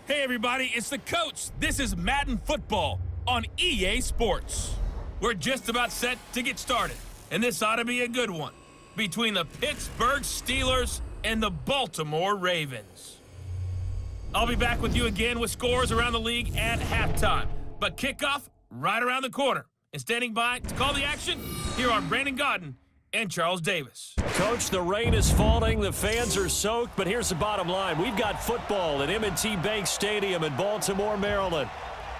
Hey everybody, it's the coach. This is Madden Football on EA Sports. We're just about set to get started, and this ought to be a good one between the Pittsburgh Steelers and the Baltimore Ravens. I'll be back with you again with scores around the league at halftime, but kickoff right around the corner. And standing by to call the action, here are Brandon Godden and Charles Davis. Coach, the rain is falling, the fans are soaked, but here's the bottom line. We've got football at M&T Bank Stadium in Baltimore, Maryland.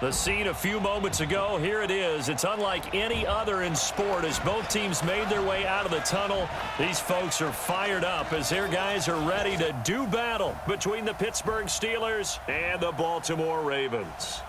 The scene a few moments ago, here it is. It's unlike any other in sport as both teams made their way out of the tunnel. These folks are fired up as their guys are ready to do battle between the Pittsburgh Steelers and the Baltimore Ravens.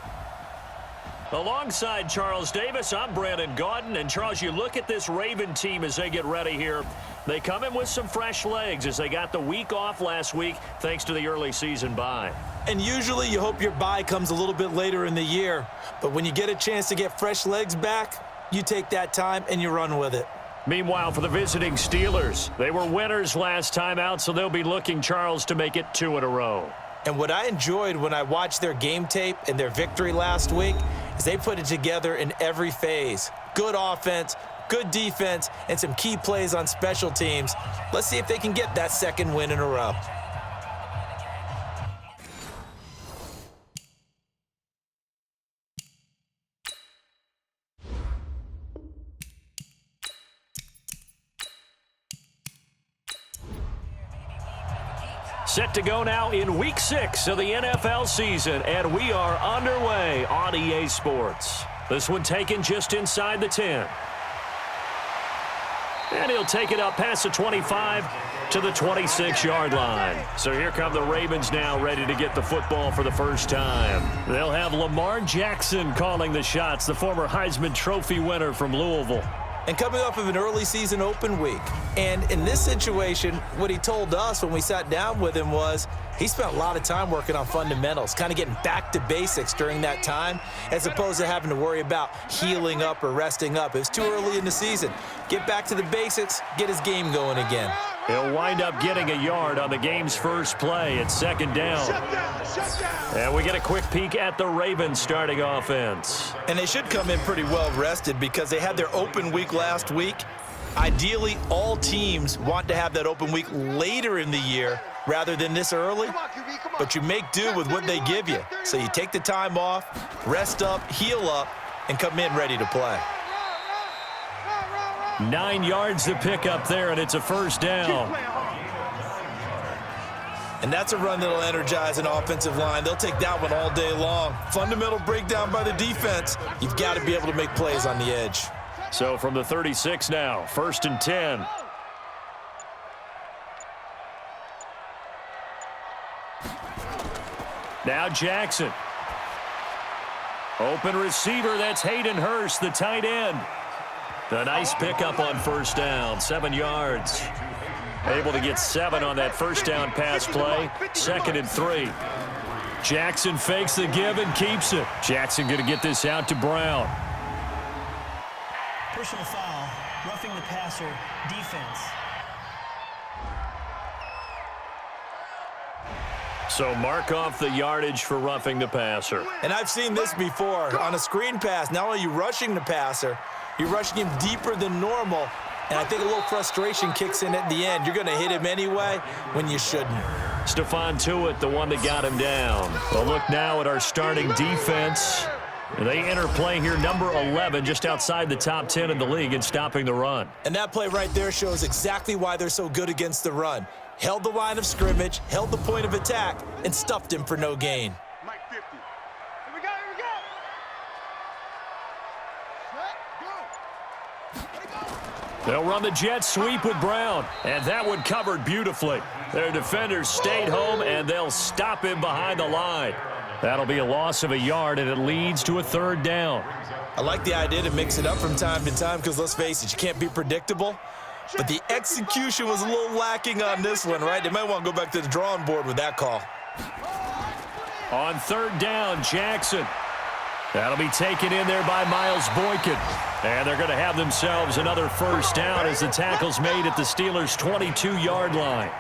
Alongside Charles Davis, I'm Brandon Godden. And Charles, you look at this Raven team as they get ready here. They come in with some fresh legs as they got the week off last week thanks to the early season bye. And usually you hope your bye comes a little bit later in the year. But when you get a chance to get fresh legs back, you take that time and you run with it. Meanwhile, for the visiting Steelers, they were winners last time out, so they'll be looking, Charles, to make it 2 in a row. And what I enjoyed when I watched their game tape and their victory last week is they put it together in every phase. Good offense, good defense, and some key plays on special teams. Let's see if they can get that second win in a row. Set to go now in Week 6 of the NFL season, and we are underway on EA Sports. This one taken just inside the 10. And he'll take it up past the 25 to the 26-yard line. So here come the Ravens now ready to get the football for the first time. They'll have Lamar Jackson calling the shots, the former Heisman Trophy winner from Louisville. And coming off of an early season open week. And in this situation, what he told us when we sat down with him was he spent a lot of time working on fundamentals, kind of getting back to basics during that time, as opposed to having to worry about healing up or resting up. It was too early in the season. Get back to the basics, get his game going again. He'll wind up getting a yard on the game's first play at second down. And we get a quick peek at the Ravens starting offense. And they should come in pretty well rested because they had their open week last week. Ideally, all teams want to have that open week later in the year rather than this early. But you make do with what they give you. So you take the time off, rest up, heal up, and come in ready to play. 9 yards to pick up there, and it's a first down. And that's a run that'll energize an offensive line. They'll take that one all day long. Fundamental breakdown by the defense. You've got to be able to make plays on the edge. So from the 36 now, 1st and 10. Now Jackson. Open receiver, that's Hayden Hurst, the tight end. A nice pickup on first down, 7 yards. Able to get 7 on that first down pass play. 2nd and 3. Jackson fakes the give and keeps it. Jackson going to get this out to Brown. Personal foul, roughing the passer, defense. So mark off the yardage for roughing the passer. And I've seen this before. On a screen pass, not only are you rushing the passer, you're rushing him deeper than normal, and I think a little frustration kicks in at the end. You're going to hit him anyway when you shouldn't. Stephon Tuitt, the one that got him down. We'll look now at our starting defense. They enter play here, number 11, just outside the top 10 in the league in stopping the run. And that play right there shows exactly why they're so good against the run. Held the line of scrimmage, held the point of attack, and stuffed him for no gain. They'll run the jet sweep with Brown, and that one covered beautifully. Their defenders stayed home, and they'll stop him behind the line. That'll be a loss of a yard, and it leads to a 3rd down. I like the idea to mix it up from time to time because, let's face it, you can't be predictable. But the execution was a little lacking on this one, right? They might want to go back to the drawing board with that call. On 3rd down, Jackson. That'll be taken in there by Miles Boykin. And they're going to have themselves another first down as the tackle's made at the Steelers' 22-yard line.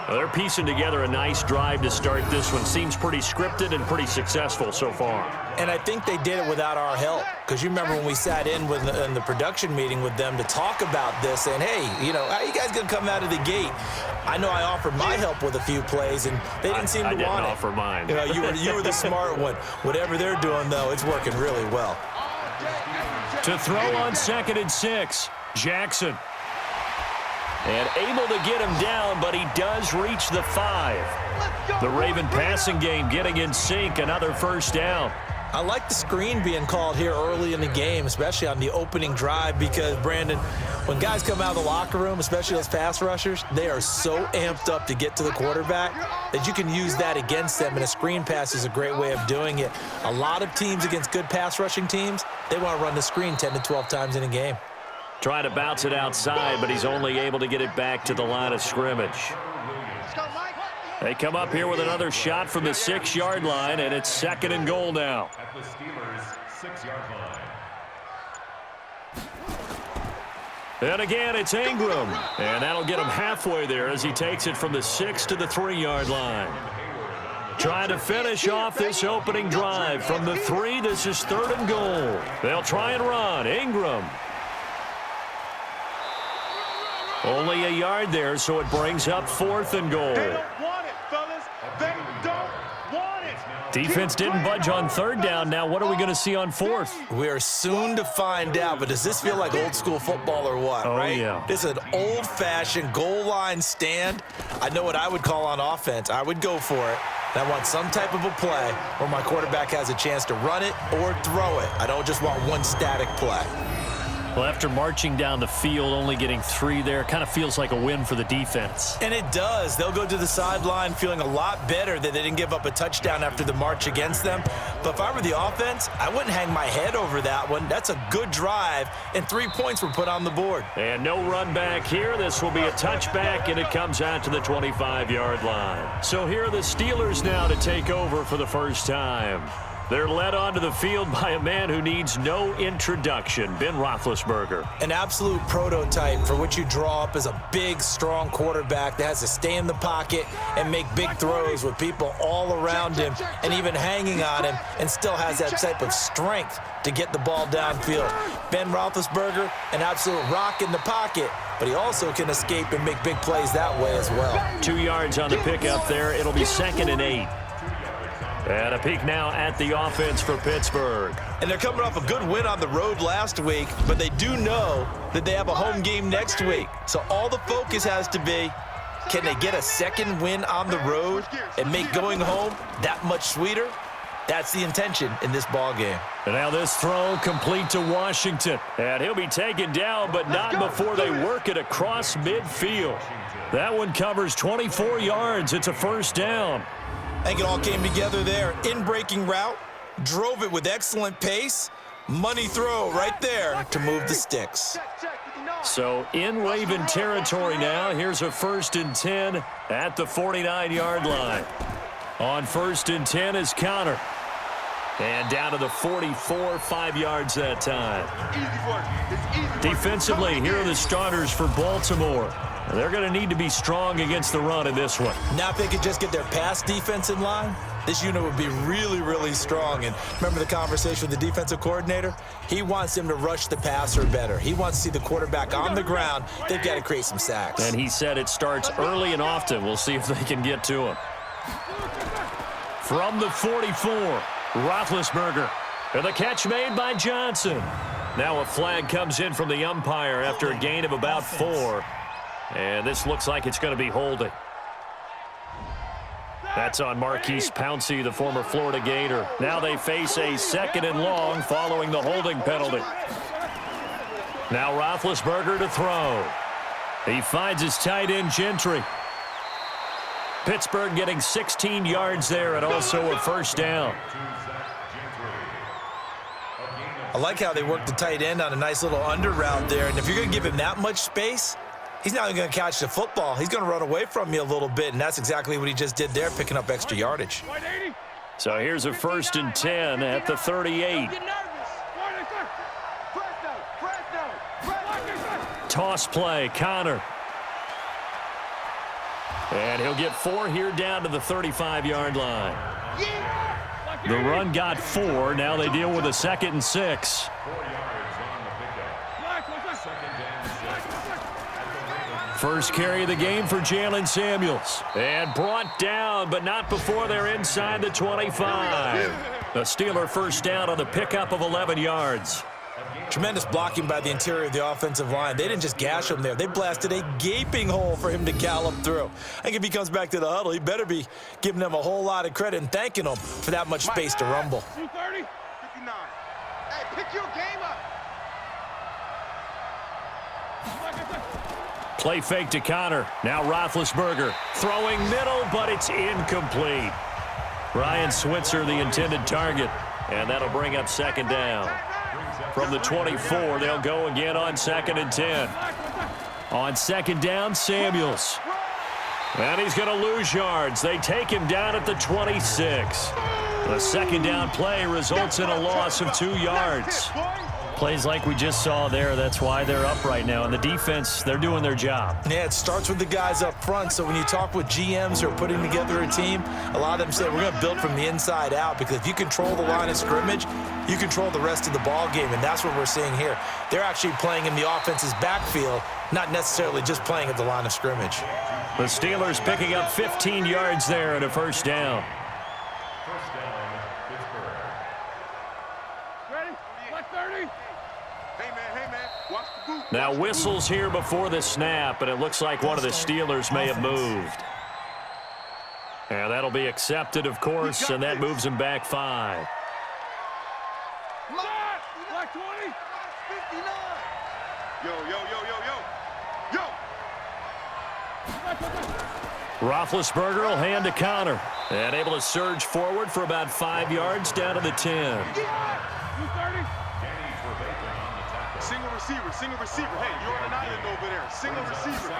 Well, they're piecing together a nice drive to start this one. Seems pretty scripted and pretty successful so far. And I think they did it without our help. Because you remember when we sat in the production meeting with them to talk about this, saying, hey, how are you guys going to come out of the gate? I know I offered my help with a few plays, and they didn't seem to want it. I didn't offer mine. You were the smart one. Whatever they're doing, though, it's working really well. To throw on 2nd and 6, Jackson. And able to get him down, but he does reach the 5. The Raven passing game getting in sync, another first down. I like the screen being called here early in the game, especially on the opening drive, because, Brandon, when guys come out of the locker room, especially those pass rushers, they are so amped up to get to the quarterback that you can use that against them, and a screen pass is a great way of doing it. A lot of teams against good pass rushing teams, they want to run the screen 10 to 12 times in a game. Trying to bounce it outside, but he's only able to get it back to the line of scrimmage. They come up here with another shot from the 6-yard line, and it's 2nd and goal now. At the Steelers' 6-yard line. And again, it's Ingram. And that'll get him halfway there as he takes it from the 6 to the 3-yard line. Trying to finish off this opening drive from the 3. This is 3rd and goal. They'll try and run. Ingram. Only a yard there, so it brings up 4th and goal. They don't want it, fellas. They don't want it. Defense didn't budge on 3rd down. Now what are we going to see on 4th? We are soon to find out, but does this feel like old school football or what, right? Yeah. This is an old-fashioned goal line stand. I know what I would call on offense. I would go for it. And I want some type of a play where my quarterback has a chance to run it or throw it. I don't just want one static play. Well, after marching down the field, only getting 3 there, kind of feels like a win for the defense. And it does. They'll go to the sideline feeling a lot better that they didn't give up a touchdown after the march against them. But if I were the offense, I wouldn't hang my head over that one. That's a good drive, and 3 points were put on the board. And no run back here. This will be a touchback, and it comes out to the 25-yard line. So here are the Steelers now to take over for the first time. They're led onto the field by a man who needs no introduction, Ben Roethlisberger. An absolute prototype for what you draw up as a big, strong quarterback that has to stay in the pocket and make big throws with people all around him and even hanging on him, and still has that type of strength to get the ball downfield. Ben Roethlisberger, an absolute rock in the pocket, but he also can escape and make big plays that way as well. 2 yards on the pickup there. It'll be 2nd and 8. And a peek now at the offense for Pittsburgh. And they're coming off a good win on the road last week, but they do know that they have a home game next week. So all the focus has to be, can they get a second win on the road and make going home that much sweeter? That's the intention in this ball game. And now this throw complete to Washington. And he'll be taken down, but not before they work it across midfield. That one covers 24 yards. It's a first down. I think it all came together there. In-breaking route, drove it with excellent pace. Money throw right there to move the sticks. So in Raven territory now. Here's a 1st and 10 at the 49-yard line. On 1st and 10 is Connor. And down to the 44, 5 yards that time. Defensively, here are the starters for Baltimore. They're going to need to be strong against the run in this one. Now if they could just get their pass defense in line, this unit would be really, really strong. And remember the conversation with the defensive coordinator? He wants them to rush the passer better. He wants to see the quarterback on the ground. They've got to create some sacks. And he said it starts early and often. We'll see if they can get to him. From the 44, Roethlisberger. And the catch made by Johnson. Now a flag comes in from the umpire after a gain of about 4. And this looks like it's going to be holding. That's on Marquise Pouncey, the former Florida Gator. Now they face a 2nd and long following the holding penalty. Now Roethlisberger to throw. He finds his tight end Gentry. Pittsburgh getting 16 yards there and also a first down. I like how they work the tight end on a nice little under route there. And if you're going to give him that much space, he's not going to catch the football. He's going to run away from you a little bit, and that's exactly what he just did there, picking up extra yardage. So here's a 1st and 10 at the 38. Toss play, Connor. And he'll get 4 here down to the 35-yard line. The run got 4. Now they deal with a 2nd and 6. First carry of the game for Jalen Samuels. And brought down, but not before they're inside the 25. The Steeler first down on the pickup of 11 yards. Tremendous blocking by the interior of the offensive line. They didn't just gash him there. They blasted a gaping hole for him to gallop through. I think if he comes back to the huddle, he better be giving them a whole lot of credit and thanking them for that much space to rumble. 230, 59. Hey, pick your game up. Play fake to Connor. Now Roethlisberger throwing middle, but it's incomplete. Ryan Switzer, the intended target, and that'll bring up 2nd down. From the 24, they'll go again on 2nd and 10. On 2nd down, Samuels. And he's going to lose yards. They take him down at the 26. The 2nd down play results in a loss of 2 yards. Plays like we just saw there, that's why they're up right now. And the defense, they're doing their job. Yeah, it starts with the guys up front. So when you talk with GMs who are putting together a team, a lot of them say we're going to build from the inside out, because if you control the line of scrimmage, you control the rest of the ball game, and that's what we're seeing here. They're actually playing in the offense's backfield, not necessarily just playing at the line of scrimmage. The Steelers picking up 15 yards there and a first down. Ready? Black 30. Hey, man, watch the boot. Now whistles here before the snap, and it looks like one of the Steelers may have moved. And that'll be accepted, of course, and that moves him back 5. Black 20. 59. Yo. Roethlisberger will hand to Connor. And able to surge forward for about 5 yards down to the 10. 230. Single receiver. Hey, you're on an island over there. Single receiver.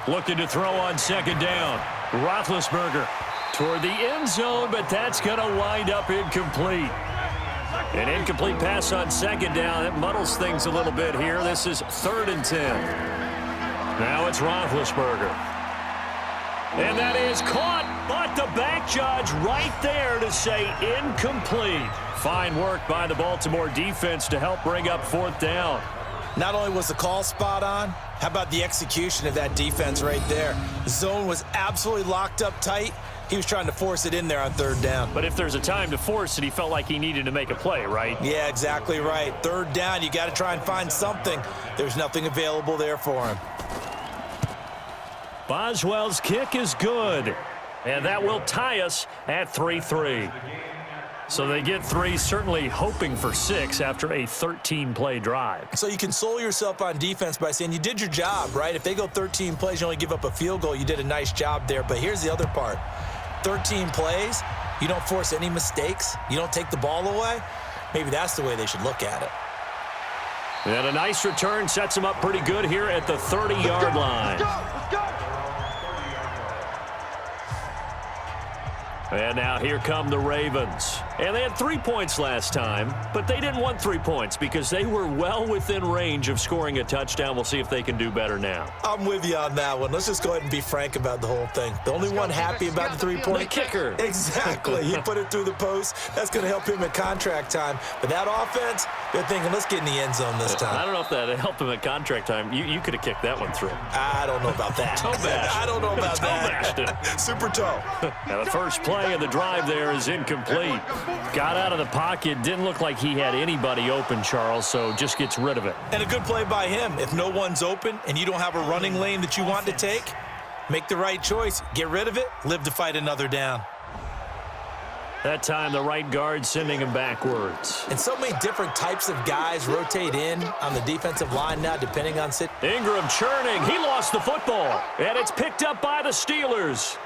Looking to throw on 2nd down. Roethlisberger toward the end zone, but that's going to wind up incomplete. An incomplete pass on 2nd down. It muddles things a little bit here. This is 3rd and 10. Now it's Roethlisberger. And that is caught, but the back judge right there to say incomplete. Fine work by the Baltimore defense to help bring up 4th down. Not only was the call spot on, how about the execution of that defense right there? The zone was absolutely locked up tight. He was trying to force it in there on 3rd down. But if there's a time to force it, he felt like he needed to make a play, right? Yeah, exactly right. 3rd down, you got to try and find something. There's nothing available there for him. Boswell's kick is good, and that will tie us at 3-3. So they get 3, certainly hoping for 6 after a 13-play drive. So you console yourself on defense by saying you did your job, right? If they go 13 plays, you only give up a field goal, you did a nice job there. But here's the other part. 13 plays, you don't force any mistakes, you don't take the ball away. Maybe that's the way they should look at it. And a nice return sets him up pretty good here at the 30-yard line. Let's go. And now here come the Ravens. And they had 3 points last time, but they didn't want 3 points because they were well within range of scoring a touchdown. We'll see if they can do better now. I'm with you on that one. Let's just go ahead and be frank about the whole thing. The only one happy about the 3-point The kicker. Exactly. He put it through the post. That's going to help him at contract time. But that offense, they're thinking, let's get in the end zone this time. I don't know if that helped him at contract time. You could have kicked that one through. I don't know about that. Toe bash. I don't know about Toe-bashed that. Super toe. Now the first play of the drive there is incomplete. Got out of the pocket. Didn't look like he had anybody open, Charles, so just gets rid of it. And a good play by him. If no one's open and you don't have a running lane that you want to take, make the right choice. Get rid of it. Live to fight another down. That time, the right guard sending him backwards. And so many different types of guys rotate in on the defensive line now, depending on Ingram churning. He lost the football. And it's picked up by the Steelers.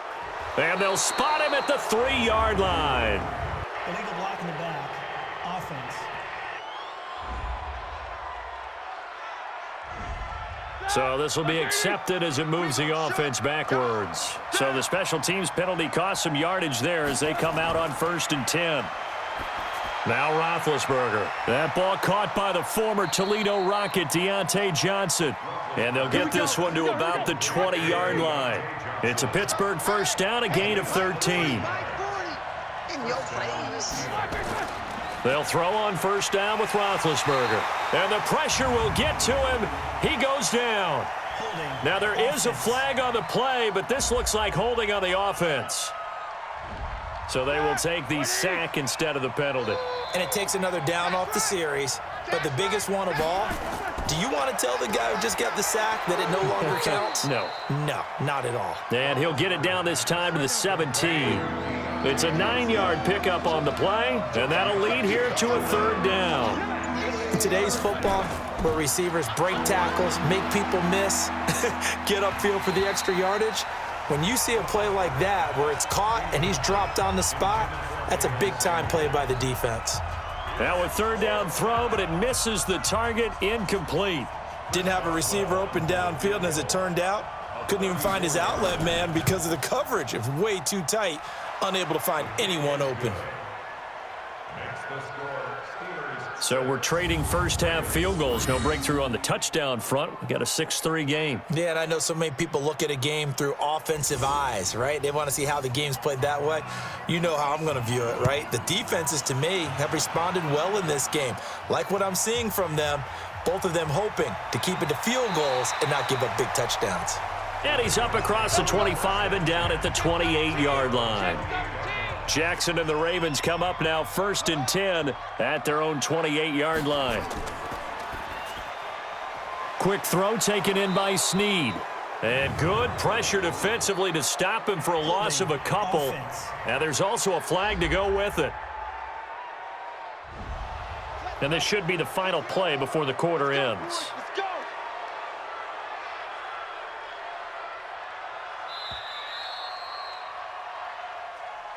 And they'll spot him at the 3-yard line. Illegal block in the back. Offense. So this will be accepted as it moves the offense backwards. So the special teams penalty cost some yardage there as they come out on 1st and 10. Now Roethlisberger. That ball caught by the former Toledo Rocket, Deontay Johnson. And they'll get this one to about the 20-yard line. It's a Pittsburgh first down, a gain of 13. They'll throw on first down with Roethlisberger. And the pressure will get to him. He goes down. Now there is a flag on the play, but this looks like holding on the offense. So they will take the sack instead of the penalty. And it takes another down off the series. But the biggest one of all, do you want to tell the guy who just got the sack that it no longer counts? No. No, not at all. And he'll get it down this time to the 17. It's a 9-yard pickup on the play, and that'll lead here to a third down. In today's football, where receivers break tackles, make people miss, get upfield for the extra yardage, when you see a play like that where it's caught and he's dropped on the spot, that's a big-time play by the defense. Now a third down throw, but it misses the target, incomplete. Didn't have a receiver open downfield, and as it turned out, couldn't even find his outlet man because of the coverage. It was way too tight, unable to find anyone open. So we're trading first-half field goals. No breakthrough on the touchdown front. We got a 6-3 game. Yeah, and I know so many people look at a game through offensive eyes, right? They want to see how the game's played that way. You know how I'm going to view it, right? The defenses, to me, have responded well in this game. Like what I'm seeing from them, both of them hoping to keep it to field goals and not give up big touchdowns. And he's up across the 25 and down at the 28-yard line. Jackson and the Ravens come up now 1st and 10 at their own 28-yard line. Quick throw taken in by Snead. And good pressure defensively to stop him for a loss of a couple. Now there's also a flag to go with it. And this should be the final play before the quarter ends.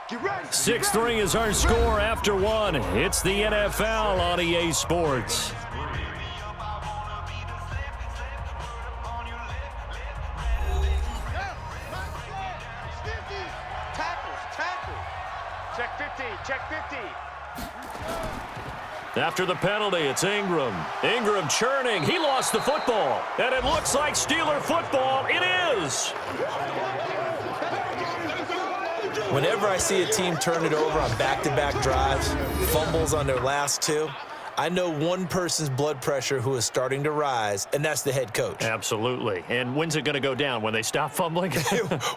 6-3 is our score after one. It's the NFL on EA Sports. Check 50, check 50. After the penalty, it's Ingram. Ingram churning. He lost the football. And it looks like Steeler football. It is. Whenever I see a team turn it over on back-to-back drives, fumbles on their last two, I know one person's blood pressure who is starting to rise, and that's the head coach. Absolutely. And when's it going to go down? When they stop fumbling?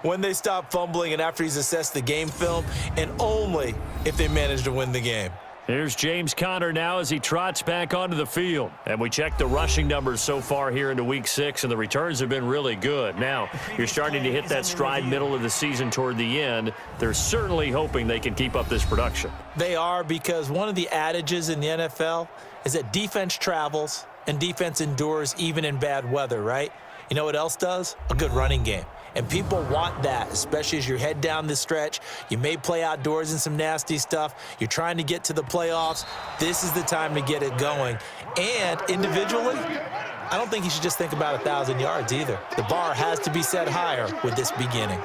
When they stop fumbling and after he's assessed the game film, and only if they manage to win the game. Here's James Conner now as he trots back onto the field. And we checked the rushing numbers so far here into Week 6, and the returns have been really good. Now, you're starting to hit that stride middle of the season toward the end. They're certainly hoping they can keep up this production. They are, because one of the adages in the NFL is that defense travels and defense endures even in bad weather, right? You know what else does? A good running game. And people want that, especially as you head down the stretch. You may play outdoors in some nasty stuff. You're trying to get to the playoffs. This is the time to get it going. And individually, I don't think you should just think about 1,000 yards either. The bar has to be set higher with this beginning.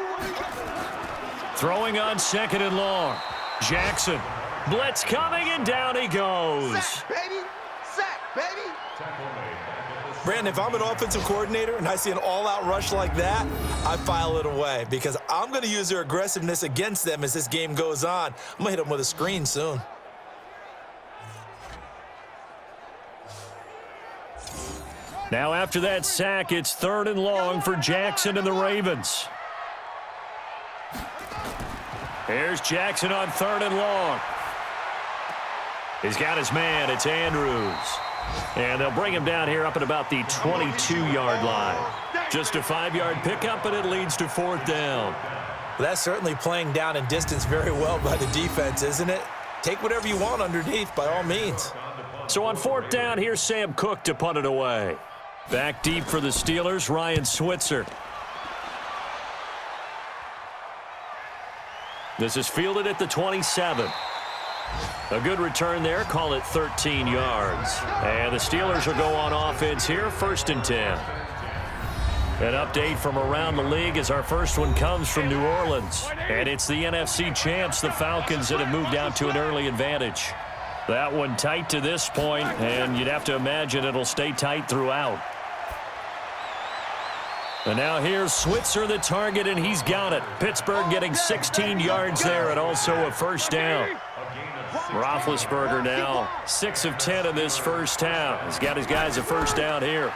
Throwing on 2nd and long. Jackson. Blitz coming, and down he goes. Sack, baby! Sack, baby! Brandon, if I'm an offensive coordinator and I see an all-out rush like that, I file it away because I'm going to use their aggressiveness against them as this game goes on. I'm going to hit them with a screen soon. Now after that sack, it's 3rd and long for Jackson and the Ravens. Here's Jackson on 3rd and long. He's got his man. It's Andrews. And they'll bring him down here up at about the 22-yard line. Just a 5-yard pickup, and it leads to 4th down. Well, that's certainly playing down and distance very well by the defense, isn't it? Take whatever you want underneath, by all means. So on 4th down, here's Sam Cook to punt it away. Back deep for the Steelers, Ryan Switzer. This is fielded at the 27. A good return there. Call it 13 yards. And the Steelers will go on offense here, 1st and 10. An update from around the league as our first one comes from New Orleans. And it's the NFC champs, the Falcons, that have moved out to an early advantage. That one tight to this point, and you'd have to imagine it'll stay tight throughout. And now here's Switzer, the target, and he's got it. Pittsburgh getting 16 yards there and also a first down. Roethlisberger now 6 of 10 in this first half. He's got his guys a first down here.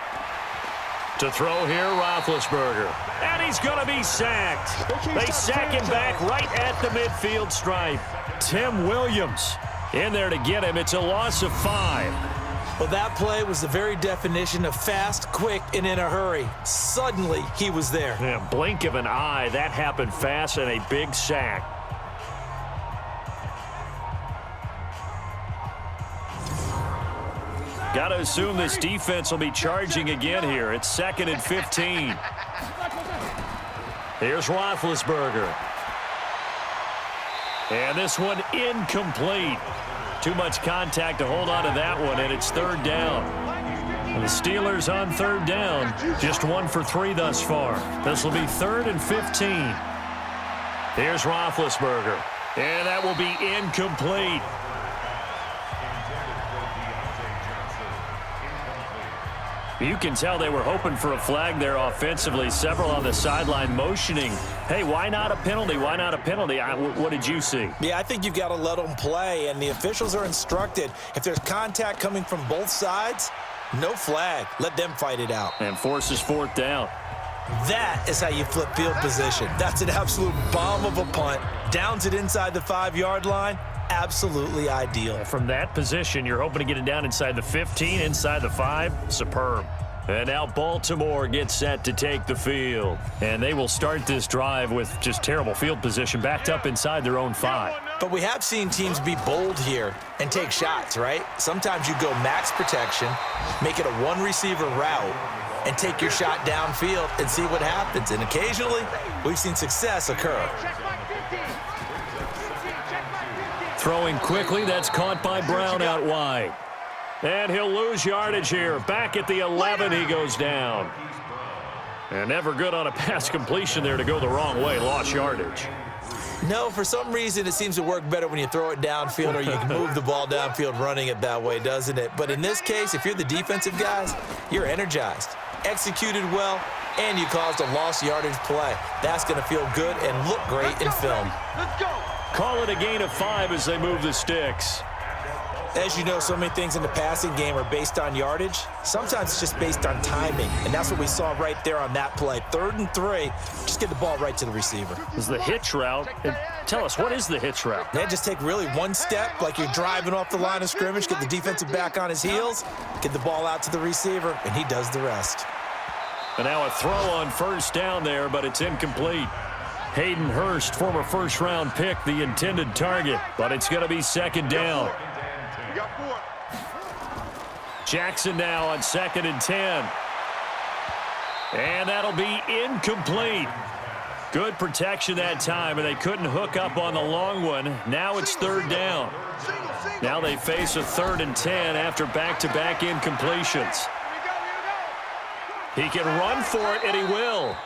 To throw here, Roethlisberger. And he's going to be sacked. They sack him back right at the midfield stripe. Tim Williams in there to get him. It's a loss of 5. Well, that play was the very definition of fast, quick, and in a hurry. Suddenly, he was there. Yeah, blink of an eye. That happened fast and a big sack. Got to assume this defense will be charging again here. It's 2nd and 15. Here's Roethlisberger. And this one incomplete. Too much contact to hold on to that one, and it's 3rd down. And the Steelers on 3rd down, just 1 for 3 thus far. This will be 3rd and 15. Here's Roethlisberger. And that will be incomplete. You can tell they were hoping for a flag there offensively. Several on the sideline motioning. Hey, why not a penalty? Why not a penalty? What did you see? Yeah, I think you've got to let them play, and the officials are instructed. If there's contact coming from both sides, no flag. Let them fight it out. And forces 4th down. That is how you flip field position. That's an absolute bomb of a punt. Downs it inside the 5-yard line. Absolutely ideal. From that position, you're hoping to get it down inside the 15, inside the 5. Superb. And now Baltimore gets set to take the field. And they will start this drive with just terrible field position, backed up inside their own 5. But we have seen teams be bold here and take shots, right? Sometimes you go max protection, make it a one-receiver route, and take your shot downfield and see what happens. And occasionally, we've seen success occur. Throwing quickly, that's caught by Brown out wide. And he'll lose yardage here. Back at the 11, he goes down. And never good on a pass completion there to go the wrong way. Lost yardage. No, for some reason, it seems to work better when you throw it downfield or you can move the ball downfield running it that way, doesn't it? But in this case, if you're the defensive guys, you're energized, executed well, and you caused a lost yardage play. That's going to feel good and look great in film. Let's go. Call it a gain of 5 as they move the sticks. As you know, so many things in the passing game are based on yardage. Sometimes it's just based on timing, and that's what we saw right there on that play. 3rd and 3, just get the ball right to the receiver. This is the hitch route. And tell us, what is the hitch route? Yeah, just take really one step like you're driving off the line of scrimmage, get the defensive back on his heels, get the ball out to the receiver, and he does the rest. And now a throw on 1st down there, but it's incomplete. Hayden Hurst, former 1st-round pick, the intended target, but it's going to be 2nd down. Jackson now on 2nd and 10. And that'll be incomplete. Good protection that time, and they couldn't hook up on the long one. Now it's 3rd down. Now they face a 3rd and 10 after back-to-back incompletions. He can run for it, and he will.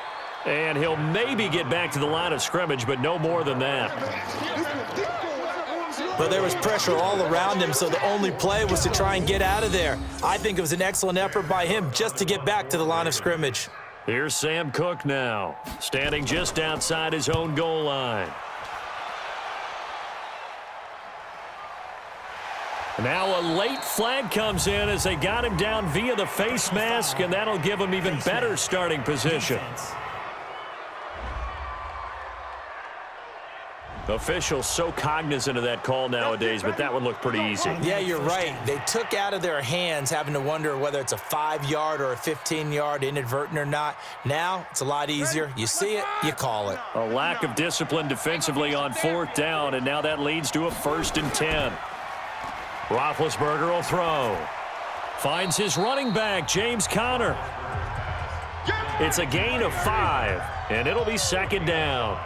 And he'll maybe get back to the line of scrimmage, but no more than that. But there was pressure all around him, so the only play was to try and get out of there. I think it was an excellent effort by him just to get back to the line of scrimmage. Here's Sam Cook now, standing just outside his own goal line. Now a late flag comes in as they got him down via the face mask, and that'll give him even better starting position. Officials so cognizant of that call nowadays, but that one looked pretty easy. Yeah, you're right. They took out of their hands having to wonder whether it's a 5-yard or a 15-yard, inadvertent or not. Now it's a lot easier. You see it, you call it. A lack of discipline defensively on 4th down, and now that leads to a 1st and 10. Roethlisberger will throw. Finds his running back, James Conner. It's a gain of 5, and it'll be 2nd down.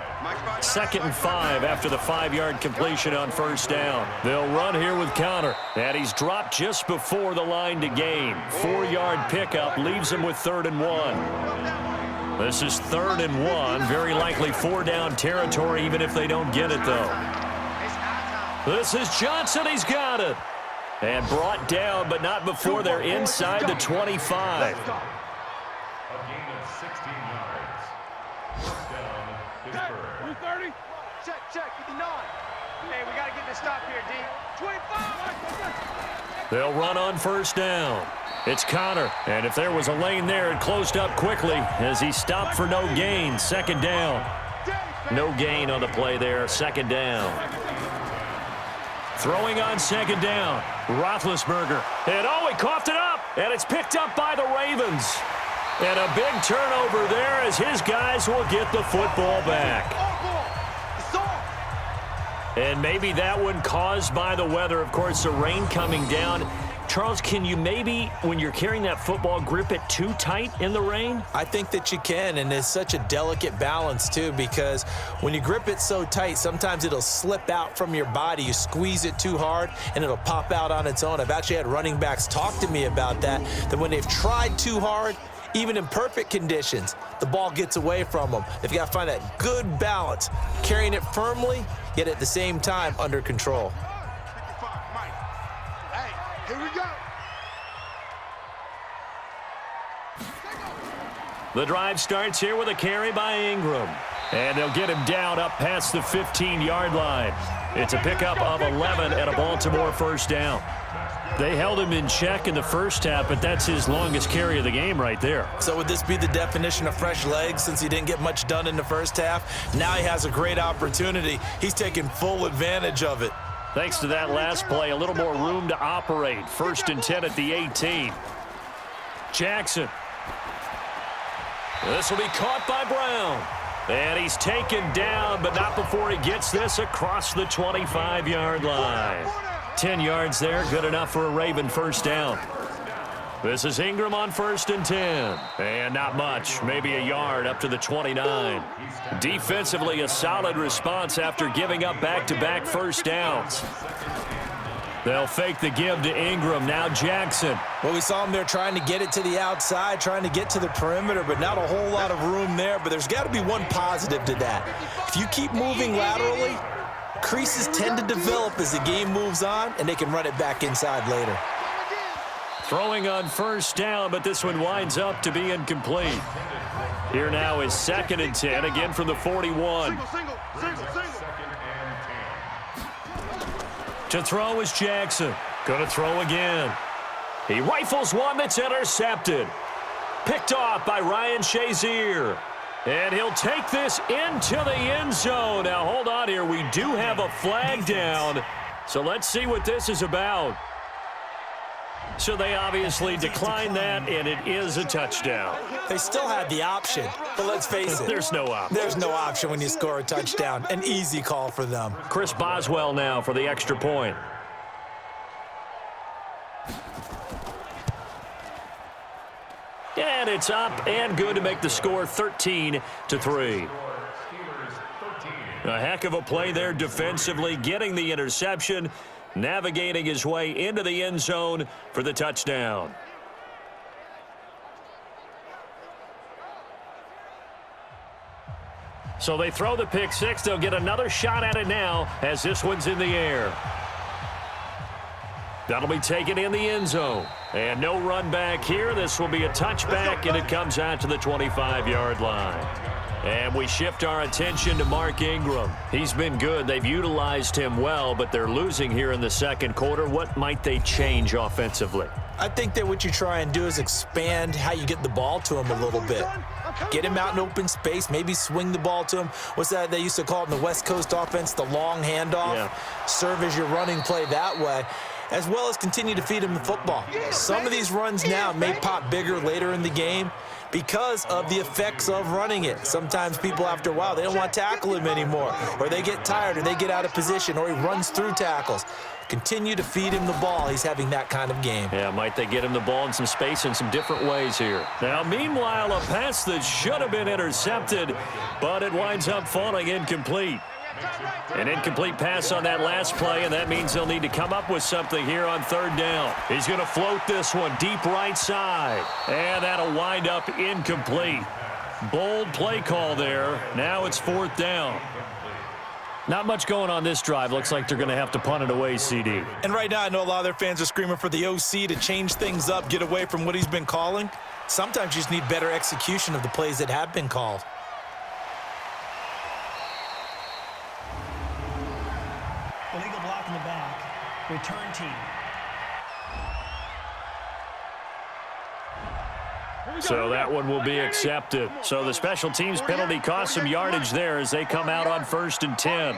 2nd and 5 after the 5-yard completion on 1st down. They'll run here with Conner, and he's dropped just before the line to gain. 4-yard pickup leaves him with 3rd and 1. This is 3rd and 1, very likely 4-down territory even if they don't get it, though. This is Johnson. He's got it. And brought down, but not before they're inside the 25. A gain of 16 yards. First down, Pittsburgh. 230. Check, 59. Hey, we got to get this stop here, D. 25. They'll run on first down. It's Connor, and if there was a lane there, it closed up quickly as he stopped for no gain. Second down. No gain on the play there. Second down. Throwing on second down. Roethlisberger. And he coughed it up, and it's picked up by the Ravens. And a big turnover there as his guys will get the football back. And maybe that one caused by the weather. Of course, the rain coming down. Charles, can you maybe, when you're carrying that football, grip it too tight in the rain? I think that you can, and it's such a delicate balance, too, because when you grip it so tight, sometimes it'll slip out from your body. You squeeze it too hard, and it'll pop out on its own. I've actually had running backs talk to me about that when they've tried too hard, even in perfect conditions, the ball gets away from them. They've got to find that good balance, carrying it firmly, yet at the same time under control. Here we go. The drive starts here with a carry by Ingram. And they'll get him down up past the 15-yard line. It's a pickup of 11 and a Baltimore first down. They held him in check in the first half, but that's his longest carry of the game right there. So would this be the definition of fresh legs since he didn't get much done in the first half? Now he has a great opportunity. He's taking full advantage of it. Thanks to that last play, a little more room to operate. 1st and 10 at the 18. Jackson. This will be caught by Brown. And he's taken down, but not before he gets this across the 25-yard line. 10 yards there, good enough for a Raven first down. This is Ingram on 1st and 10. And not much, maybe a yard up to the 29. Defensively, a solid response after giving up back-to-back first downs. They'll fake the give to Ingram. Now Jackson. Well, we saw him there trying to get it to the outside, trying to get to the perimeter, but not a whole lot of room there. But there's got to be one positive to that. If you keep moving laterally, creases tend to develop as the game moves on, and they can run it back inside later. Throwing on first down, but this one winds up to be incomplete. Here now is 2nd and 10, again from the 41. To throw is Jackson. Going to throw again. He rifles one that's intercepted. Picked off by Ryan Shazier. And he'll take this into the end zone. Now, hold on here. We do have a flag down. So let's see what this is about. So they obviously declined that, and it is a touchdown. They still had the option, but let's face it. There's no option. There's no option when you score a touchdown. An easy call for them. Chris Boswell now for the extra point. And it's up and good to make the score 13-3. A heck of a play there defensively, getting the interception, navigating his way into the end zone for the touchdown. So they throw the pick six. They'll get another shot at it now as this one's in the air. That'll be taken in the end zone. And no run back here. This will be a touchback, and it comes out to the 25-yard line. And we shift our attention to Mark Ingram. He's been good. They've utilized him well, but they're losing here in the second quarter. What might they change offensively? I think that what you try and do is expand how you get the ball to him a little bit. Get him out in open space, maybe swing the ball to him. What's that they used to call it in the West Coast offense, the long handoff? Yeah. Serve as your running play that way, as well as continue to feed him the football. Some of these runs now may pop bigger later in the game because of the effects of running it. Sometimes people, after a while, they don't want to tackle him anymore, or they get tired, or they get out of position, or he runs through tackles. Continue to feed him the ball. He's having that kind of game. Yeah, might they get him the ball in some space in some different ways here. Now, meanwhile, a pass that should have been intercepted, but it winds up falling incomplete. An incomplete pass on that last play, and that means they'll need to come up with something here on third down. He's going to float this one deep right side, and that'll wind up incomplete. Bold play call there. Now it's fourth down. Not much going on this drive. Looks like they're going to have to punt it away, CD. And right now, I know a lot of their fans are screaming for the OC to change things up, get away from what he's been calling. Sometimes you just need better execution of the plays that have been called. Illegal block in the back. Return team. So that one will be accepted. So the special teams penalty cost some yardage there as they come out on 1st and 10.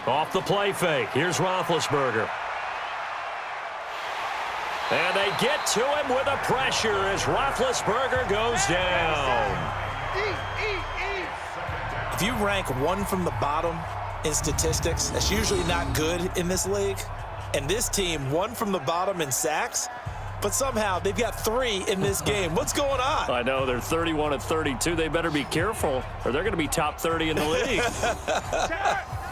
Off the play fake. Here's Roethlisberger. And they get to him with a pressure as Roethlisberger goes down. If you rank one from the bottom in statistics, that's usually not good in this league. And this team, one from the bottom in sacks, but somehow they've got 3 in this game. What's going on? I know, they're 31-32. They better be careful, or they're going to be top 30 in the league.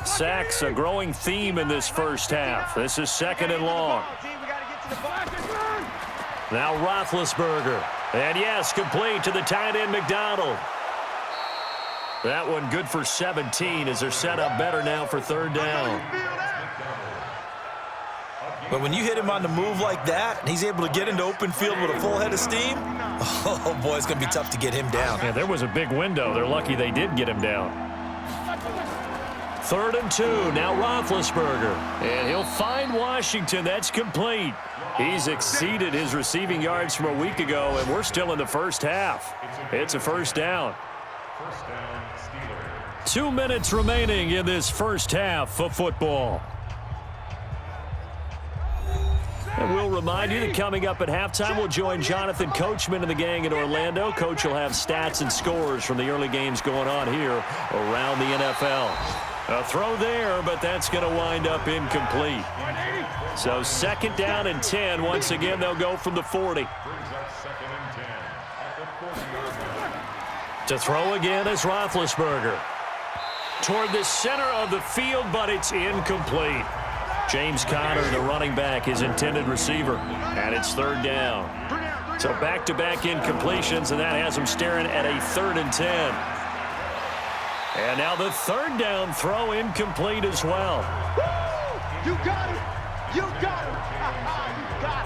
Sacks, a growing theme in this first half. This is 2nd and long. Now Roethlisberger. And yes, complete to the tight end McDonald. That one good for 17 as they're set up better now for 3rd down. But when you hit him on the move like that, and he's able to get into open field with a full head of steam, oh boy, it's going to be tough to get him down. Yeah, there was a big window. They're lucky they did get him down. 3rd and 2. Now Roethlisberger. And he'll find Washington. That's complete. He's exceeded his receiving yards from a week ago, and we're still in the first half. It's a 1st down. 2 minutes remaining in this first half of football. And we'll remind you that coming up at halftime, we'll join Jonathan Coachman and the gang in Orlando. Coach will have stats and scores from the early games going on here around the NFL. A throw there, but that's going to wind up incomplete. So 2nd down and 10. Once again, they'll go from the 40. To throw again is Roethlisberger. Toward the center of the field, but it's incomplete. James Conner, the running back, his intended receiver. And it's 3rd down. So back-to-back incompletions, and that has them staring at a 3rd and 10. And now the 3rd down throw incomplete as well. You got it! You got it!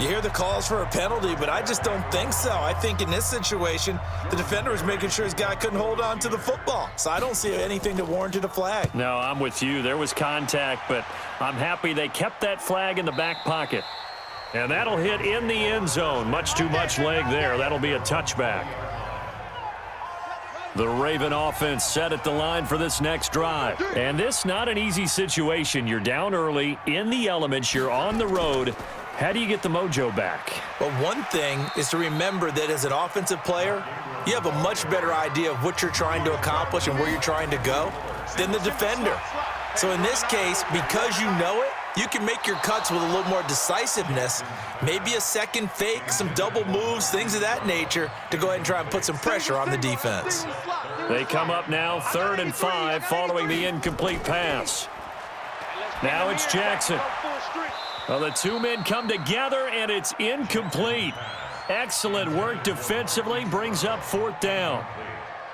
You hear the calls for a penalty, but I just don't think so. I think in this situation, the defender was making sure his guy couldn't hold on to the football. So I don't see anything that warranted a flag. No, I'm with you. There was contact, but I'm happy they kept that flag in the back pocket. And that'll hit in the end zone. Much too much leg there. That'll be a touchback. The Raven offense set at the line for this next drive. And this not an easy situation. You're down early, in the elements, you're on the road. How do you get the mojo back? Well, one thing is to remember that as an offensive player, you have a much better idea of what you're trying to accomplish and where you're trying to go than the defender. So in this case, because you know it, you can make your cuts with a little more decisiveness, maybe a second fake, some double moves, things of that nature, to go ahead and try and put some pressure on the defense. They come up now 3rd and 5 following the incomplete pass. Now it's Jackson. Well, the 2 men come together, and it's incomplete. Excellent work defensively, brings up 4th down.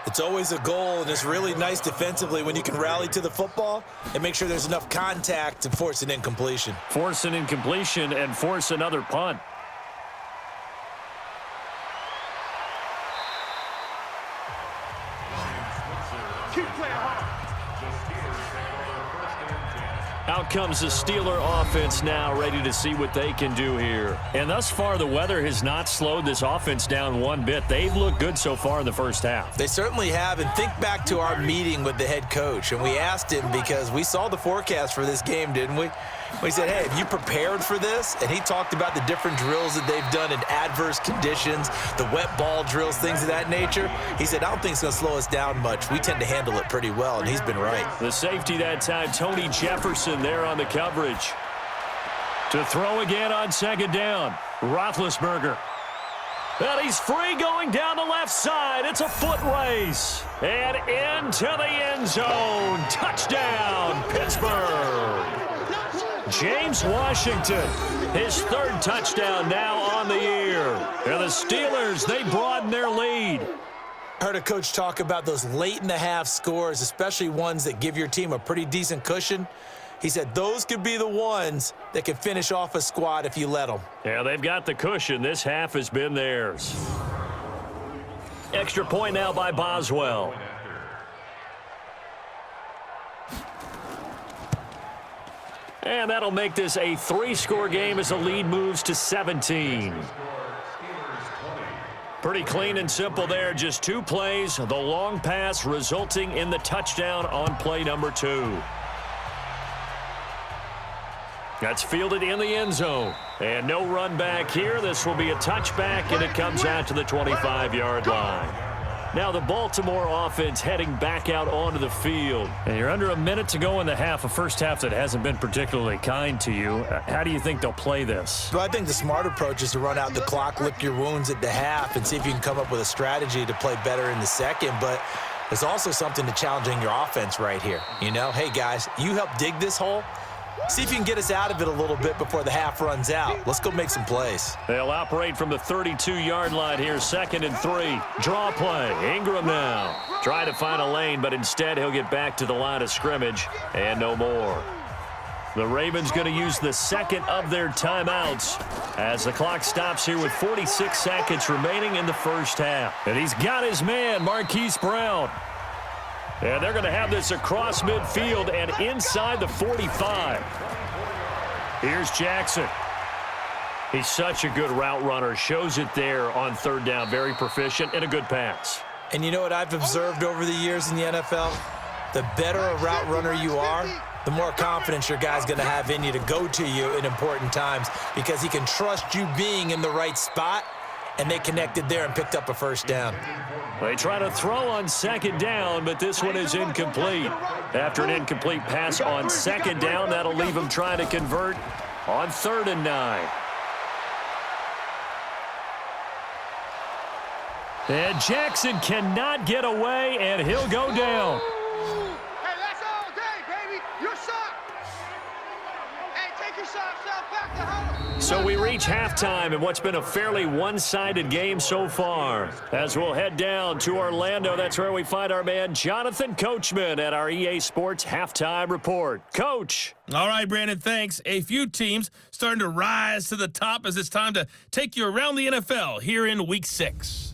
It's always a goal, and it's really nice defensively when you can rally to the football and make sure there's enough contact to force an incompletion. Force an incompletion and force another punt. Keep playing hard. Out comes the Steeler offense now, ready to see what they can do here. And thus far, the weather has not slowed this offense down one bit. They've looked good so far in the first half. They certainly have, and think back to our meeting with the head coach, and we asked him because we saw the forecast for this game, didn't we? We said, hey, have you prepared for this? And he talked about the different drills that they've done in adverse conditions, the wet ball drills, things of that nature. He said, I don't think it's going to slow us down much. We tend to handle it pretty well, and he's been right. The safety that time, Tony Jefferson there on the coverage. To throw again on 2nd down, Roethlisberger. And he's free going down the left side. It's a foot race. And into the end zone. Touchdown, Pittsburgh. James Washington, his 3rd touchdown now on the year. And the Steelers, they broaden their lead. I heard a coach talk about those late-in-the-half scores, especially ones that give your team a pretty decent cushion. He said those could be the ones that can finish off a squad if you let them. Yeah, they've got the cushion. This half has been theirs. Extra point now by Boswell. And that'll make this a 3-score game as the lead moves to 17. Pretty clean and simple there. Just 2 plays. The long pass resulting in the touchdown on play number 2. That's fielded in the end zone. And no run back here. This will be a touchback, and it comes out to the 25-yard line. Now the Baltimore offense heading back out onto the field. And you're under a minute to go in the half, a first half that hasn't been particularly kind to you. How do you think they'll play this? Well, I think the smart approach is to run out the clock, lick your wounds at the half, and see if you can come up with a strategy to play better in the second. But there's also something to challenging your offense right here. You know, hey, guys, you help dig this hole. See if you can get us out of it a little bit before the half runs out. Let's go make some plays. They'll operate from the 32-yard line here, 2nd and 3. Draw play. Ingram now. Try to find a lane, but instead he'll get back to the line of scrimmage and no more. The Ravens going to use the second of their timeouts as the clock stops here with 46 seconds remaining in the first half. And he's got his man, Marquise Brown. And they're going to have this across midfield and inside the 45. Here's Jackson. He's such a good route runner. Shows it there on 3rd down. Very proficient and a good pass. And you know what I've observed over the years in the NFL? The better a route runner you are, the more confidence your guy's going to have in you to go to you in important times because he can trust you being in the right spot, and they connected there and picked up a first down. They try to throw on 2nd down, but this one is incomplete. After an incomplete pass on 2nd down, that'll leave them trying to convert on 3rd and 9. And Jackson cannot get away, and he'll go down. Hey, that's all day, baby. Your sock. Hey, take your socks out back to home. So we reach halftime in what's been a fairly one-sided game so far. As we'll head down to Orlando, that's where we find our man Jonathan Coachman at our EA Sports Halftime Report. Coach. All right, Brandon, thanks. A few teams starting to rise to the top as it's time to take you around the NFL here in Week 6.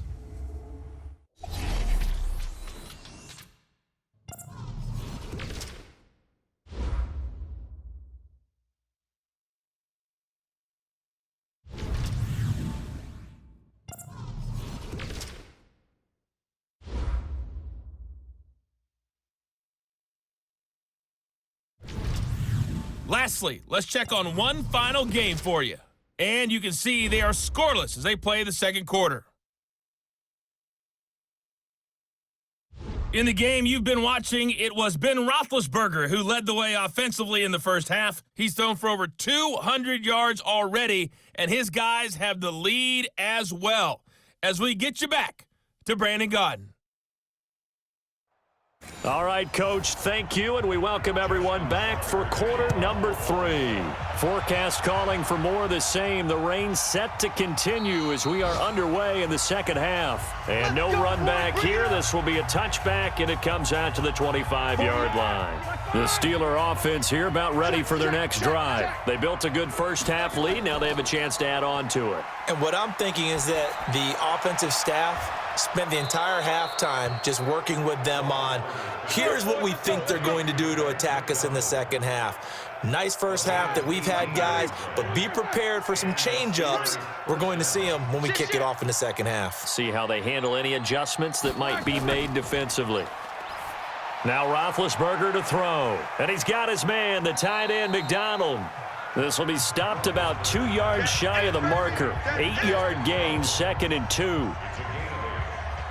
Lastly, let's check on one final game for you. And you can see they are scoreless as they play the second quarter. In the game you've been watching, it was Ben Roethlisberger who led the way offensively in the first half. He's thrown for over 200 yards already, and his guys have the lead as well. As we get you back to Brandon Gaudin. All right, Coach, thank you, and we welcome everyone back for quarter number 3. Forecast calling for more of the same. The rain set to continue as we are underway in the second half. And no run back here. This will be a touchback, and it comes out to the 25-yard line. The Steeler offense here about ready for their next drive. They built a good first-half lead. Now they have a chance to add on to it. And what I'm thinking is that the offensive staff spent the entire halftime just working with them on, here's what we think they're going to do to attack us in the second half. Nice first half that we've had, guys, but be prepared for some change-ups. We're going to see them when we kick it off in the second half. See how they handle any adjustments that might be made defensively. Now Roethlisberger to throw, and he's got his man, the tight end, McDonald. This will be stopped about 2 yards shy of the marker. 8-yard gain, 2nd and 2.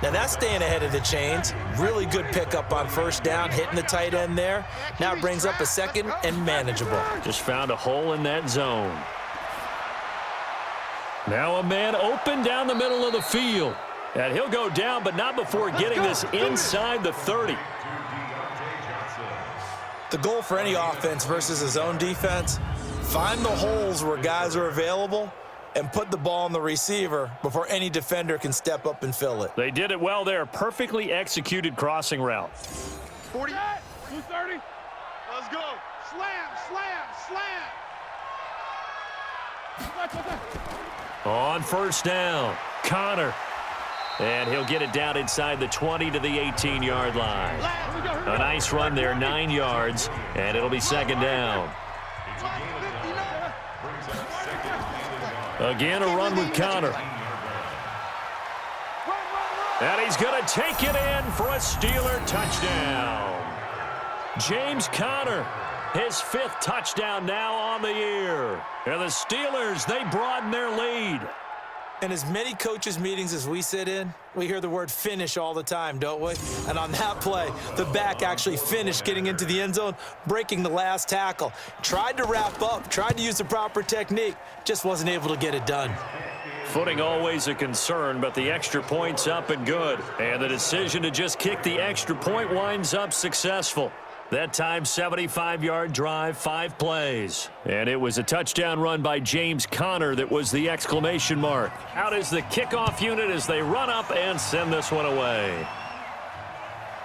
Now that's staying ahead of the chains. Really good pickup on first down, hitting the tight end there. Now it brings up a 2nd and manageable. Just found a hole in that zone. Now a man open down the middle of the field. And he'll go down, but not before getting this inside the 30. The goal for any offense versus a zone defense, find the holes where guys are available and put the ball on the receiver before any defender can step up and fill it. They did it well there. Perfectly executed crossing route. 40, 230. Let's go. Slam, slam, slam. On first down, Connor. And he'll get it down inside the 20 to the 18-yard line. A nice run there, 9 yards, and it'll be second down. Again, a run with Connor. And he's going to take it in for a Steeler touchdown. James Conner, his 5th touchdown now on the year. And the Steelers, they broaden their lead. In as many coaches' meetings as we sit in, we hear the word finish all the time, don't we? And on that play, the back actually finished getting into the end zone, breaking the last tackle. Tried to wrap up, tried to use the proper technique, just wasn't able to get it done. Footing always a concern, but the extra point's up and good. And the decision to just kick the extra point winds up successful. That time, 75-yard drive, 5 plays. And it was a touchdown run by James Conner that was the exclamation mark. Out is the kickoff unit as they run up and send this one away.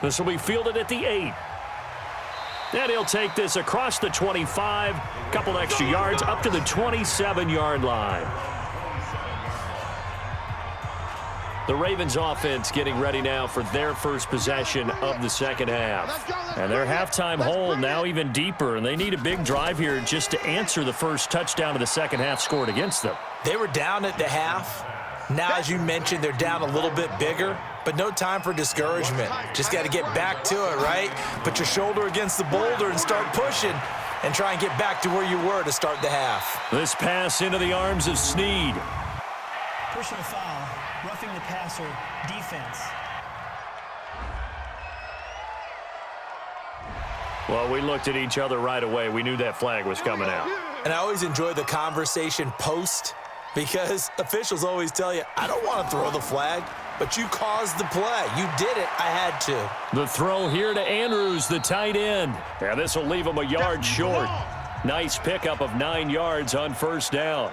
This will be fielded at the 8. And he'll take this across the 25, couple extra yards up to the 27-yard line. The Ravens offense getting ready now for their first possession of the second half. And their halftime hole now even deeper, and they need a big drive here just to answer the first touchdown of the second half scored against them. They were down at the half. Now, as you mentioned, they're down a little bit bigger, but no time for discouragement. Just got to get back to it, right? Put your shoulder against the boulder and start pushing and try and get back to where you were to start the half. This pass into the arms of Snead. Personal foul, roughing the passer, defense. Well, we looked at each other right away. We knew that flag was coming out. And I always enjoy the conversation post because officials always tell you, I don't want to throw the flag, but you caused the play. You did it. I had to. The throw here to Andrews, the tight end. And this will leave him a yard short. Nice pickup of 9 yards on first down.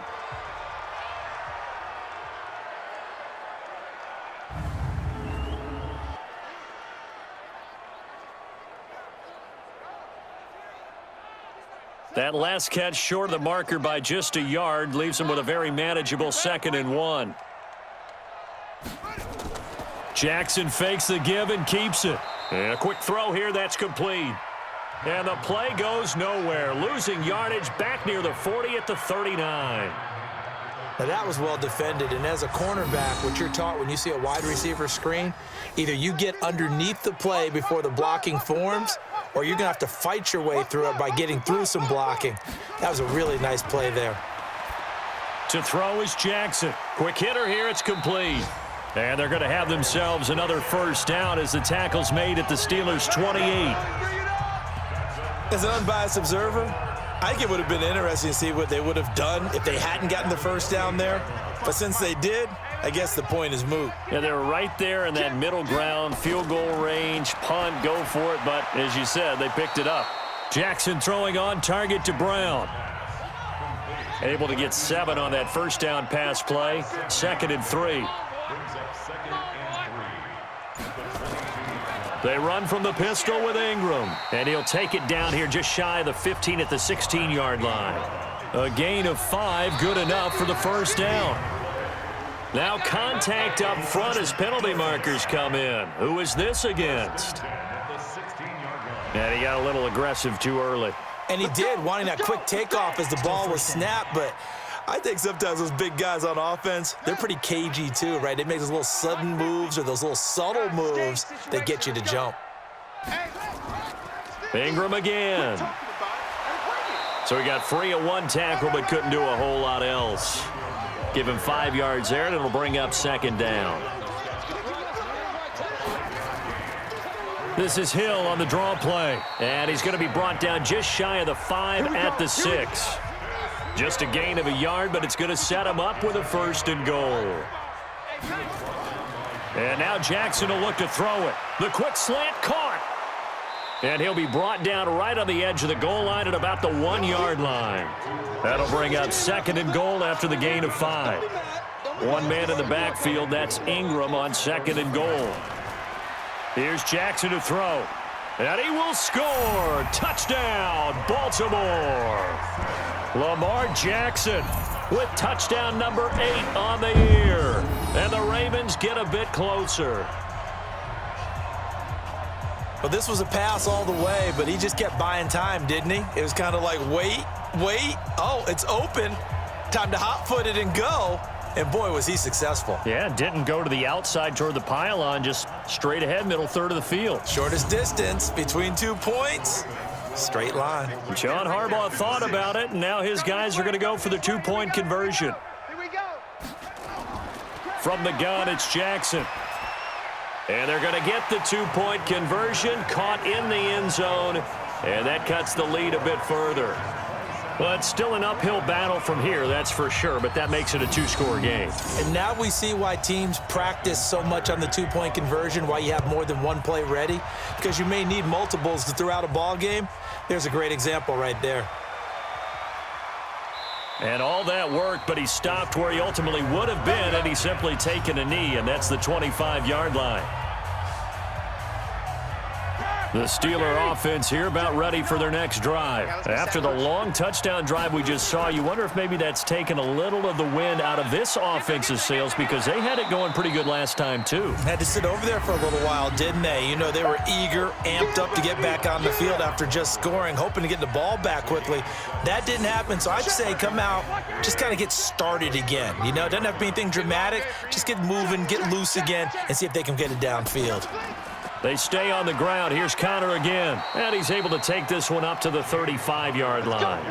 That last catch short of the marker by just a yard leaves him with a very manageable 2nd and 1. Jackson fakes the give and keeps it. And a quick throw here, that's complete. And the play goes nowhere, losing yardage back near the 40 at the 39. Now that was well defended, and as a cornerback, what you're taught when you see a wide receiver screen, either you get underneath the play before the blocking forms, or you're going to have to fight your way through it by getting through some blocking. That was a really nice play there. To throw is Jackson. Quick hitter here, it's complete. And they're going to have themselves another first down as the tackle's made at the Steelers' 28. As an unbiased observer, I think it would have been interesting to see what they would have done if they hadn't gotten the first down there. But since they did, I guess the point is moot. Yeah, they're right there in that middle ground, field goal range, punt, go for it. But as you said, they picked it up. Jackson throwing on target to Brown. Able to get 7 on that first down pass play. 2nd and 3. They run from the pistol with Ingram. And he'll take it down here just shy of the 15 at the 16-yard line. A gain of 5, good enough for the first down. Now contact up front as penalty markers come in. Who is this against? And he got a little aggressive too early. And he did, wanting that quick takeoff as the ball was snapped. But I think sometimes those big guys on offense, they're pretty cagey too, right? They make those little sudden moves or those little subtle moves that get you to jump. Ingram again. So he got free of 1 tackle but couldn't do a whole lot else. Give him 5 yards there, and it'll bring up 2nd down. This is Hill on the draw play. And he's going to be brought down just shy of the 5 at the 6. Just a gain of a yard, but it's going to set him up with a 1st and goal. And now Jackson will look to throw it. The quick slant caught. And he'll be brought down right on the edge of the goal line at about the 1-yard line. That'll bring up 2nd and goal after the gain of 5. One man in the backfield, that's Ingram on 2nd and goal. Here's Jackson to throw. And he will score. Touchdown, Baltimore. Lamar Jackson with touchdown number 8 on the year. And the Ravens get a bit closer. Well, this was a pass all the way, but he just kept buying time, didn't he? It was kind of like, wait. Oh, it's open. Time to hot-foot it and go. And, boy, was he successful. Yeah, didn't go to the outside toward the pylon, just straight ahead, middle third of the field. Shortest distance between 2 points. Straight line. John Harbaugh thought about it, and now his guys are going to go for the 2-point conversion. Here we go. From the gun, it's Jackson. And they're going to get the 2-point conversion, caught in the end zone, and that cuts the lead a bit further. Well, it's still an uphill battle from here, that's for sure, but that makes it a 2-score game. And now we see why teams practice so much on the 2-point conversion, why you have more than one play ready, because you may need multiples to throw out a ball game. There's a great example right there. And all that worked, but he stopped where he ultimately would have been, and he's simply taken a knee, and that's the 25-yard line. The Steeler offense here about ready for their next drive. After the long touchdown drive we just saw, you wonder if maybe that's taken a little of the wind out of this offense's sails, because they had it going pretty good last time, too. Had to sit over there for a little while, didn't they? You know, they were eager, amped up to get back on the field after just scoring, hoping to get the ball back quickly. That didn't happen, so I'd say come out, just kind of get started again. You know, it doesn't have to be anything dramatic. Just get moving, get loose again, and see if they can get it downfield. They stay on the ground. Here's Connor again. And he's able to take this one up to the 35-yard line.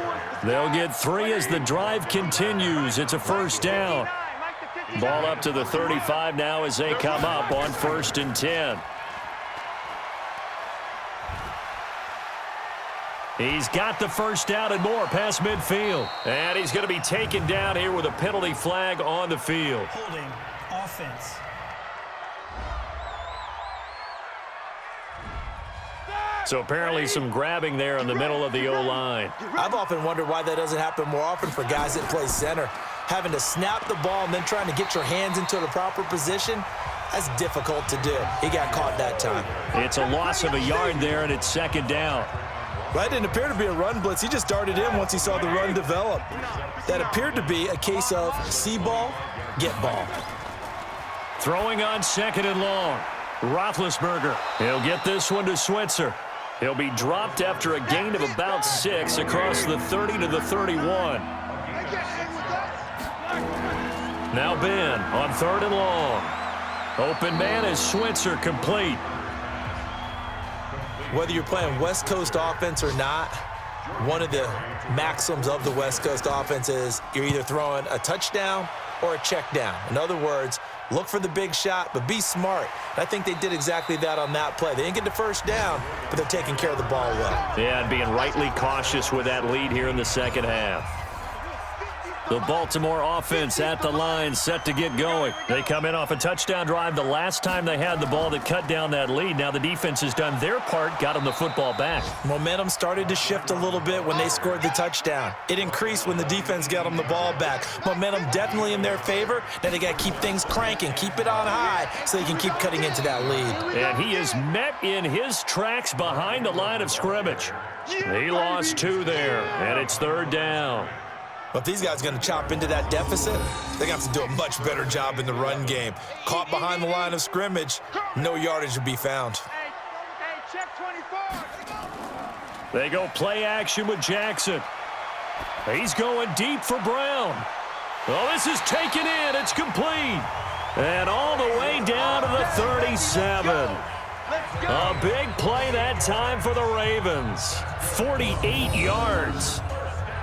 They'll get 3 as the drive continues. It's a first down. Ball up to the 35 now as they come up on 1st and 10. He's got the first down and more past midfield. And he's going to be taken down here with a penalty flag on the field. Holding offense. So apparently some grabbing there in the middle of the O-line. I've often wondered why that doesn't happen more often for guys that play center. Having to snap the ball and then trying to get your hands into the proper position, that's difficult to do. He got caught that time. It's a loss of a yard there, and it's 2nd down. That didn't appear to be a run blitz. He just darted in once he saw the run develop. That appeared to be a case of see ball, get ball. Throwing on 2nd and long. Roethlisberger. He'll get this one to Switzer. He'll be dropped after a gain of about 6 across the 30 to the 31. Now Ben on 3rd and long. Open man is Switzer, complete. Whether you're playing West Coast offense or not, one of the maxims of the West Coast offense is you're either throwing a touchdown or a check down. In other words, look for the big shot, but be smart. I think they did exactly that on that play. They didn't get the first down, but they're taking care of the ball well. Yeah, and being rightly cautious with that lead here in the second half. The Baltimore offense at the line, set to get going. They come in off a touchdown drive the last time they had the ball that cut down that lead. Now the defense has done their part, got them the football back. Momentum started to shift a little bit when they scored the touchdown. It increased when the defense got them the ball back. Momentum definitely in their favor. Now they got to keep things cranking, keep it on high so they can keep cutting into that lead. And he is met in his tracks behind the line of scrimmage. He lost 2 there, and it's 3rd down. But if these guys are going to chop into that deficit, they're going to have to do a much better job in the run game. Caught behind the line of scrimmage, no yardage to be found. Hey, check 24. They go play action with Jackson. He's going deep for Brown. Oh, this is taken in. It's complete. And all the way down to the 37. A big play that time for the Ravens. 48 yards.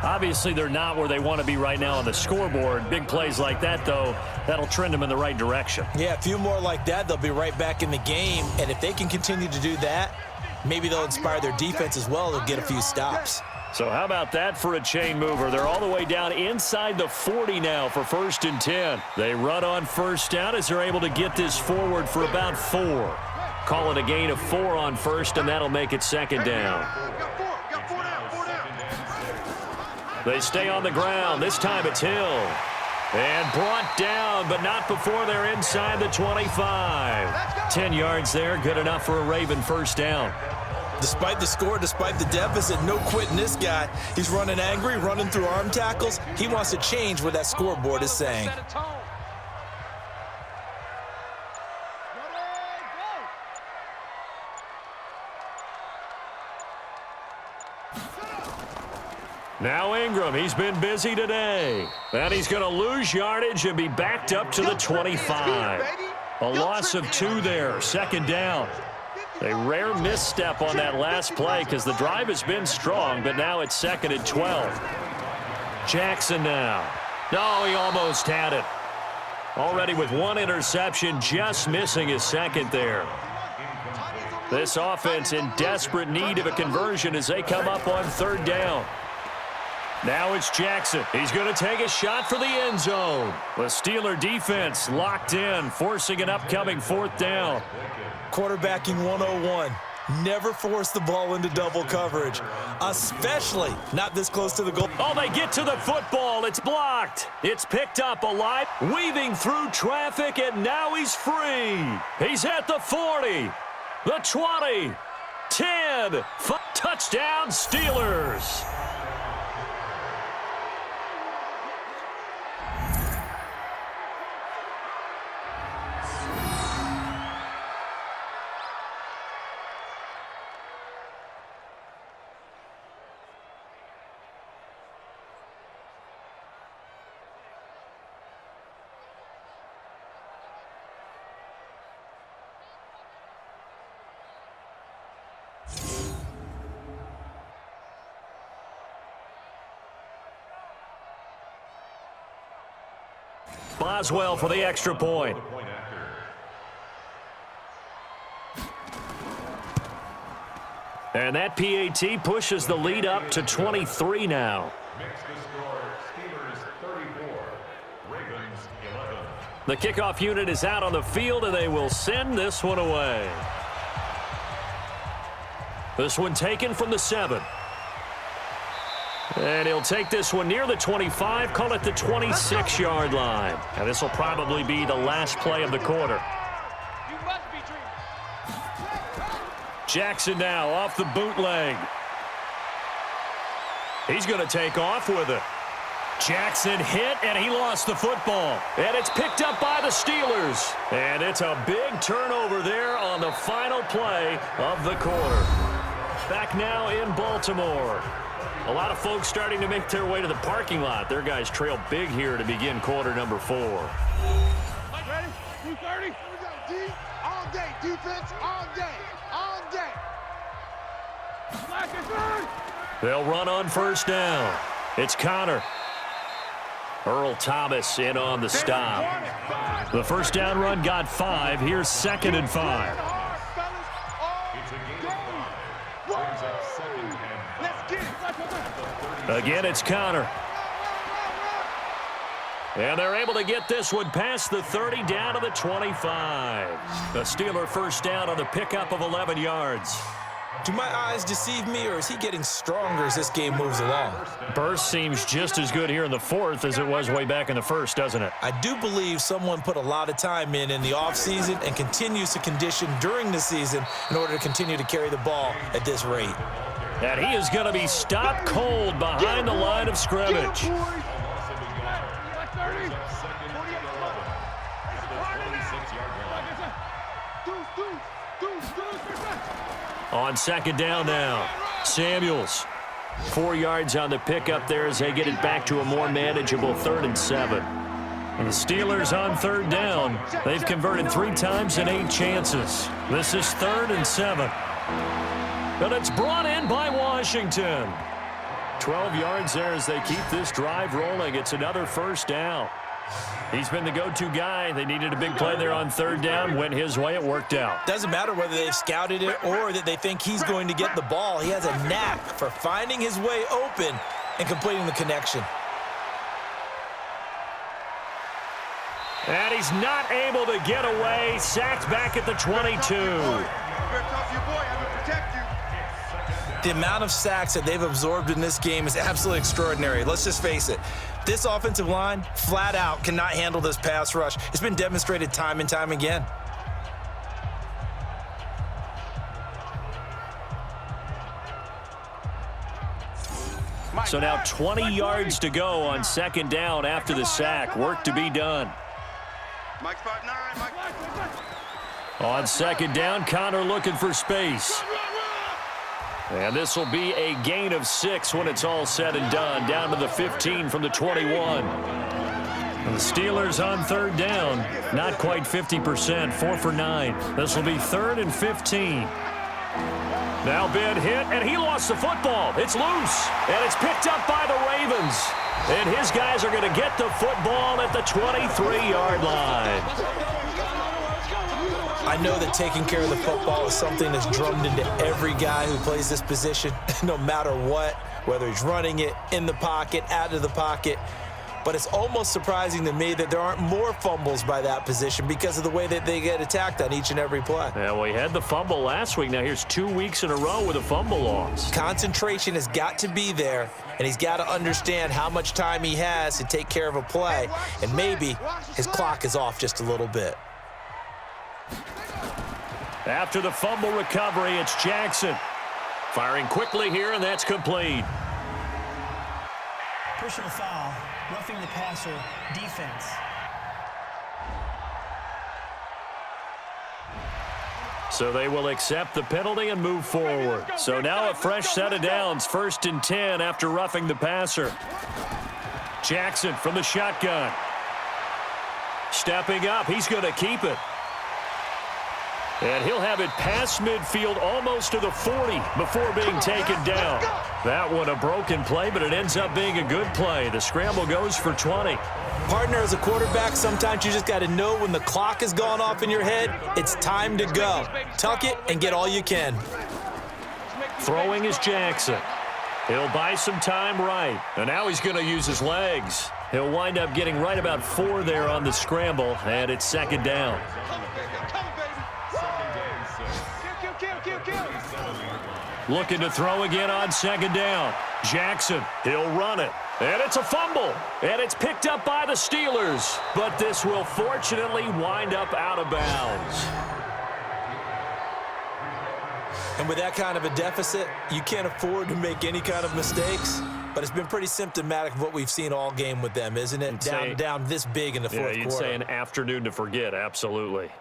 Obviously, they're not where they want to be right now on the scoreboard. Big plays like that, though, that'll trend them in the right direction. Yeah, a few more like that, they'll be right back in the game. And if they can continue to do that, maybe they'll inspire their defense as well. They'll get a few stops. So how about that for a chain mover? They're all the way down inside the 40 now for 1st and 10. They run on 1st down as they're able to get this forward for about 4. call it a gain of 4 on first, and that'll make it second down. Got four down. They stay on the ground. This time it's Hill. And brought down, but not before they're inside the 25. 10 yards there, good enough for a Raven first down. Despite the score, despite the deficit, no quitting this guy. He's running angry, running through arm tackles. He wants to change what that scoreboard is saying. Now Ingram, he's been busy today. And he's going to lose yardage and be backed up to the 25. A loss of 2 there, second down. A rare misstep on that last play because the drive has been strong, but now it's second and 12. Jackson now. No, he almost had it. Already with 1 interception, just missing his second there. This offense in desperate need of a conversion as they come up on third down. Now it's Jackson. He's going to take a shot for the end zone. The Steeler defense locked in, forcing an upcoming fourth down. Quarterbacking 101. Never force the ball into double coverage, especially not this close to the goal. Oh, they get to the football. It's blocked. It's picked up alive, weaving through traffic, and now he's free. He's at the 40, the 20, 10. Touchdown, Steelers. Boswell for the extra point. And that PAT pushes the lead up to 23 now. The kickoff unit is out on the field, and they will send this one away. This one taken from the 7. And he'll take this one near the 25, call it the 26-yard line. And this will probably be the last play of the quarter. Jackson now off the bootleg. He's going to take off with it. Jackson hit, and he lost the football. And it's picked up by the Steelers. And it's a big turnover there on the final play of the quarter. Back now in Baltimore. A lot of folks starting to make their way to the parking lot. Their guys trail big here to begin quarter number 4. Ready? 2:30. Here we go. D all day. Defense all day. All day. They'll run on first down. It's Connor. Earl Thomas in on the stop. The first down run got 5. Here's second and 5. Again, it's Connor. And they're able to get this one past the 30 down to the 25. The Steeler first down on the pickup of 11 yards. Do my eyes deceive me, or is he getting stronger as this game moves along? Burst seems just as good here in the 4th as it was way back in the 1st, doesn't it? I do believe someone put a lot of time in the offseason and continues to condition during the season in order to continue to carry the ball at this rate. And he is going to be stopped cold behind the line of scrimmage. On second down now, Samuels. 4 yards on the pickup there as they get it back to a more manageable 3rd and 7. And the Steelers on third down. They've converted 3 times in 8 chances. This is 3rd and 7. But it's brought in by Washington. 12 yards there as they keep this drive rolling. It's another first down. He's been the go-to guy. They needed a big play there on third down. Went his way. It worked out. Doesn't matter whether they've scouted it or that they think he's going to get the ball. He has a knack for finding his way open and completing the connection. And he's not able to get away. Sacked back at the 22. The amount of sacks that they've absorbed in this game is absolutely extraordinary. Let's just face it. This offensive line, flat out, cannot handle this pass rush. It's been demonstrated time and time again. So now 20 yards to go on second down after the sack. Work to be done. On second down, Connor looking for space. And this will be a gain of 6 when it's all said and done. Down to the 15 from the 21. And the Steelers on third down. Not quite 50%, 4 for 9. This will be 3rd and 15. Now bid hit, and he lost the football. It's loose, and it's picked up by the Ravens. And his guys are going to get the football at the 23-yard line. I know that taking care of the football is something that's drummed into every guy who plays this position, no matter what, whether he's running it, in the pocket, out of the pocket. But it's almost surprising to me that there aren't more fumbles by that position because of the way that they get attacked on each and every play. Yeah, well, he had the fumble last week. Now here's 2 weeks in a row with a fumble loss. Concentration has got to be there, and he's got to understand how much time he has to take care of a play, and maybe his clock is off just a little bit. After the fumble recovery, it's Jackson. Firing quickly here, and that's complete. Personal foul, roughing the passer, defense. So they will accept the penalty and move forward. So now a fresh set of downs, 1st and 10 after roughing the passer. Jackson from the shotgun. Stepping up, he's going to keep it. And he'll have it past midfield almost to the 40 before being taken down. That one a broken play, but it ends up being a good play. The scramble goes for 20. Partner, as a quarterback, sometimes you just got to know when the clock has gone off in your head, it's time to go. Tuck it and get all you can. Throwing is Jackson. He'll buy some time right. And now he's going to use his legs. He'll wind up getting right about 4 there on the scramble, and it's 2nd down. Looking to throw again on 2nd down. Jackson, he'll run it. And it's a fumble. And it's picked up by the Steelers. But this will fortunately wind up out of bounds. And with that kind of a deficit, you can't afford to make any kind of mistakes. But it's been pretty symptomatic of what we've seen all game with them, isn't it? Down this big in the fourth quarter. You'd say an afternoon to forget, absolutely.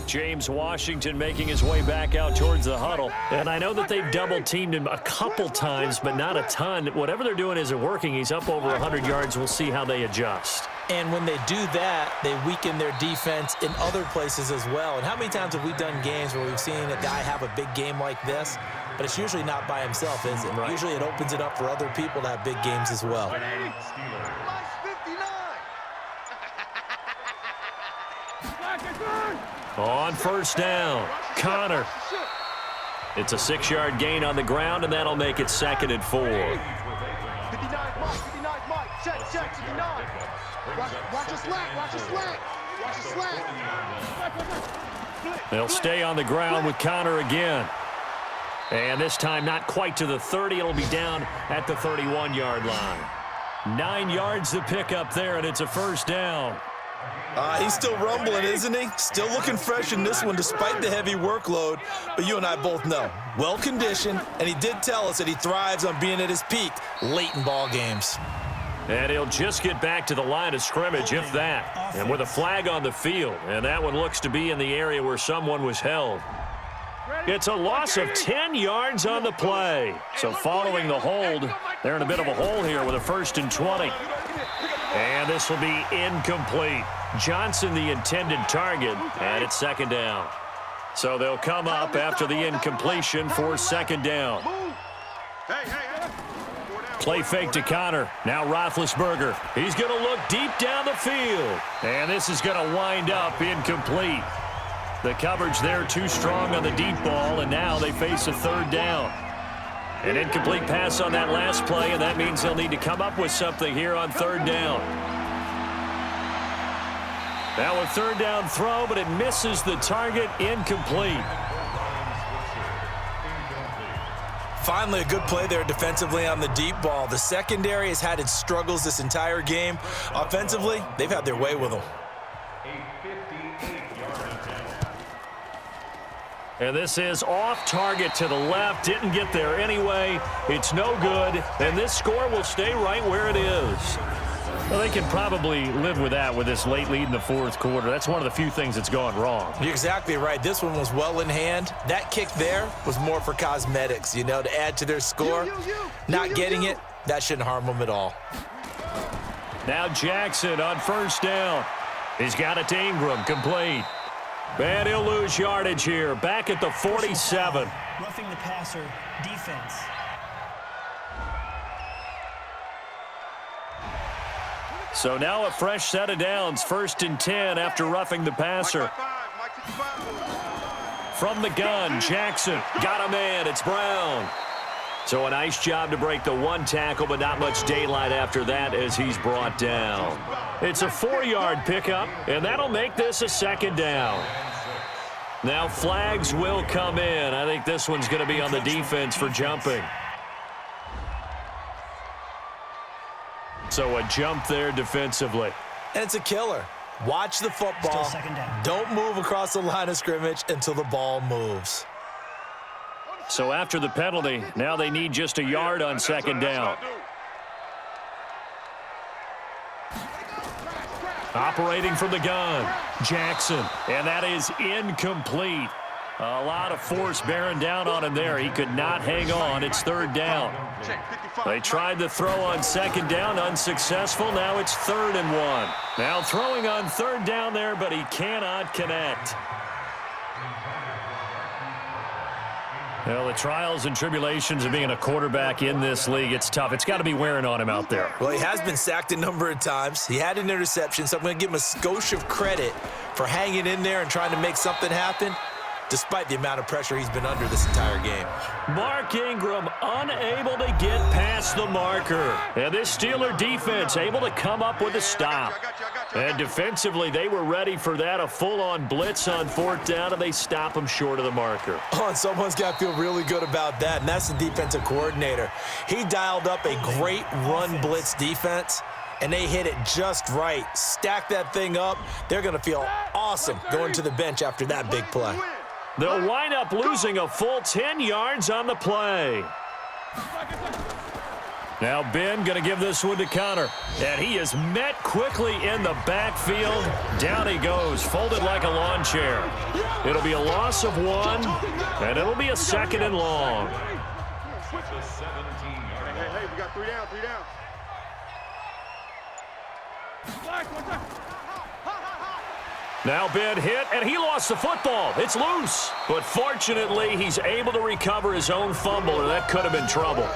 James Washington making his way back out towards the huddle. And I know that they've double-teamed him a couple times, but not a ton. Whatever they're doing isn't working. He's up over 100 yards. We'll see how they adjust. And when they do that, they weaken their defense in other places as well. And how many times have we done games where we've seen a guy have a big game like this, but it's usually not by himself, is it? Right. Usually it opens it up for other people to have big games as well. On 1st down, Connor. It's a 6-yard gain on the ground, and that'll make it 2nd and 4. 59 Mike, check, 59. Watch the slack, watch the slack, watch the slack. They'll stay on the ground with Connor again. And this time not quite to the 30. It'll be down at the 31-yard line. 9 yards to pick up there, and it's a 1st down. He's still rumbling, isn't he? Still looking fresh in this one despite the heavy workload. But you and I both know, well-conditioned, and he did tell us that he thrives on being at his peak late in ball games. And he'll just get back to the line of scrimmage, if that. And with a flag on the field, and that one looks to be in the area where someone was held. It's a loss of 10 yards on the play. So following the hold, they're in a bit of a hole here with a 1st and 20. And this will be incomplete. Johnson the intended target, and it's 2nd down. So they'll come up after the incompletion for 2nd down. Play fake to Connor. Now Roethlisberger. He's going to look deep down the field. And this is going to wind up incomplete. The coverage there too strong on the deep ball, and now they face a 3rd down. An incomplete pass on that last play, and that means they'll need to come up with something here on third down. Now a third down throw, but it misses the target, incomplete. Finally, a good play there defensively on the deep ball. The secondary has had its struggles this entire game. Offensively, they've had their way with them. And this is off target to the left. Didn't get there anyway. It's no good. And this score will stay right where it is. Well, they can probably live with that with this late lead in the fourth quarter. That's one of the few things that's gone wrong. You're exactly right. This one was well in hand. That kick there was more for cosmetics, you know, to add to their score. Not getting it, that shouldn't harm them at all. Now Jackson on first down. He's got it to Ingram, complete. And he'll lose yardage here, back at the 47. Roughing the passer, defense. So now a fresh set of downs, 1st and 10 after roughing the passer. From the gun, Jackson got a man. It's Brown. So a nice job to break the one tackle, but not much daylight after that as he's brought down. It's a 4-yard pickup, and that'll make this a second down. Now flags will come in. I think this one's going to be on the defense for jumping. So a jump there defensively. And it's a killer. Watch the football. Don't move across the line of scrimmage until the ball moves. So after the penalty, now they need just a yard on second down. Operating from the gun, Jackson, and that is incomplete. A lot of force bearing down on him there. He could not hang on. It's third down. They tried the throw on second down, unsuccessful. Now it's 3rd and 1. Now throwing on third down there, but he cannot connect. Well, the trials and tribulations of being a quarterback in this league, it's tough. It's got to be wearing on him out there. Well, he has been sacked a number of times. He had an interception, so I'm going to give him a skosh of credit for hanging in there and trying to make something happen, despite the amount of pressure he's been under this entire game. Mark Ingram unable to get past the marker. And this Steeler defense able to come up with a stop. And defensively, they were ready for that, a full-on blitz on 4th down, and they stop him short of the marker. Oh, and someone's got to feel really good about that, and that's the defensive coordinator. He dialed up a great run blitz defense, and they hit it just right. Stack that thing up. They're going to feel awesome going to the bench after that big play. They'll wind up losing a full 10 yards on the play. Now Ben going to give this one to Connor. And he is met quickly in the backfield. Down he goes, folded like a lawn chair. It'll be a loss of 1, and it'll be a 2nd and long. Hey, we got 3 down, 3 down. Now Ben hit, and he lost the football. It's loose. But fortunately, he's able to recover his own fumble, or that could have been trouble.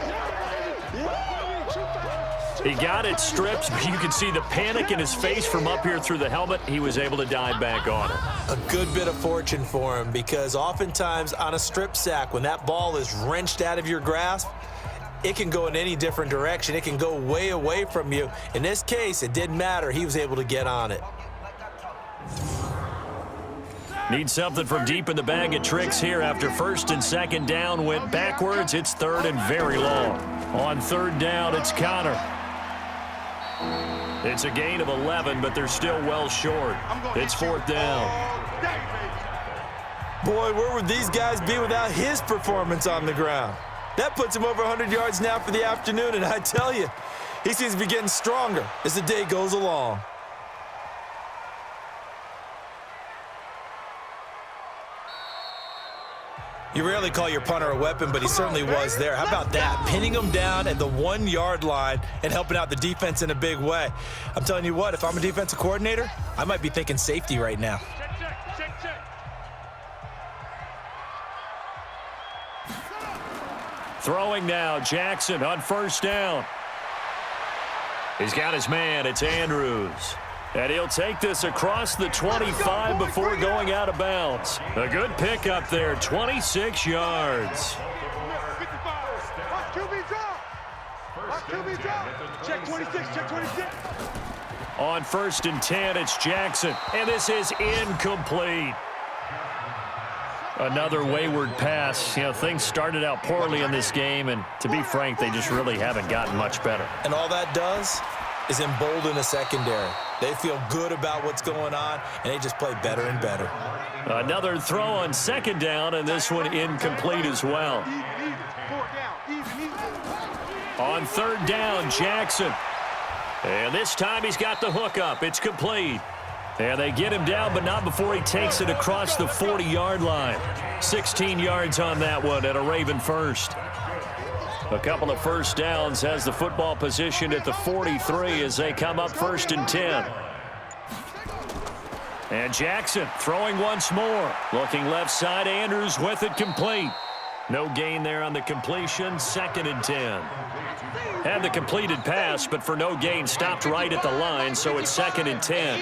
He got it stripped. You can see the panic in his face from up here through the helmet. He was able to dive back on it. A good bit of fortune for him, because oftentimes on a strip sack, when that ball is wrenched out of your grasp, it can go in any different direction. It can go way away from you. In this case, it didn't matter. He was able to get on it. Need something from deep in the bag of tricks here after 1st and 2nd down went backwards. It's 3rd and very long. On 3rd down, it's Connor. It's a gain of 11, but they're still well short. It's 4th down. Boy, where would these guys be without his performance on the ground? That puts him over 100 yards now for the afternoon, and I tell you, he seems to be getting stronger as the day goes along. You rarely call your punter a weapon, but he certainly was there. How about that? Pinning him down at the 1-yard line and helping out the defense in a big way. I'm telling you what, if I'm a defensive coordinator, I might be thinking safety right now. Throwing now, Jackson on 1st down. He's got his man. It's Andrews. And he'll take this across the 25 before going out of bounds. A good pickup there, 26 yards. 26, check 26. On 1st and 10, it's Jackson, and this is incomplete. Another wayward pass. You know, things started out poorly in this game, and to be frank, they just really haven't gotten much better. And all that does is embolden a secondary. They feel good about what's going on, and they just play better and better. Another throw on 2nd down, and this one incomplete as well. On 3rd down, Jackson. And this time he's got the hook up. It's complete. And they get him down, but not before he takes it across the 40-yard line. 16 yards on that one and a Raven first. A couple of first downs has the football position at the 43 as they come up 1st and 10. And Jackson throwing once more. Looking left side, Andrews with it complete. No gain there on the completion, 2nd and 10. Had the completed pass, but for no gain, stopped right at the line, so it's 2nd and 10.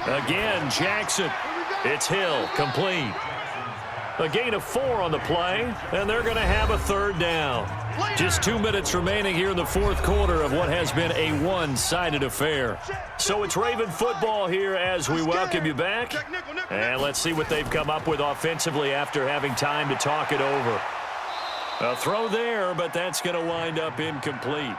Again, Jackson. It's Hill, complete. A gain of 4 on the play, and they're going to have a 3rd down. Just 2 minutes remaining here in the 4th quarter of what has been a one-sided affair. So it's Raven football here as we welcome you back. And let's see what they've come up with offensively after having time to talk it over. A throw there, but that's going to wind up incomplete.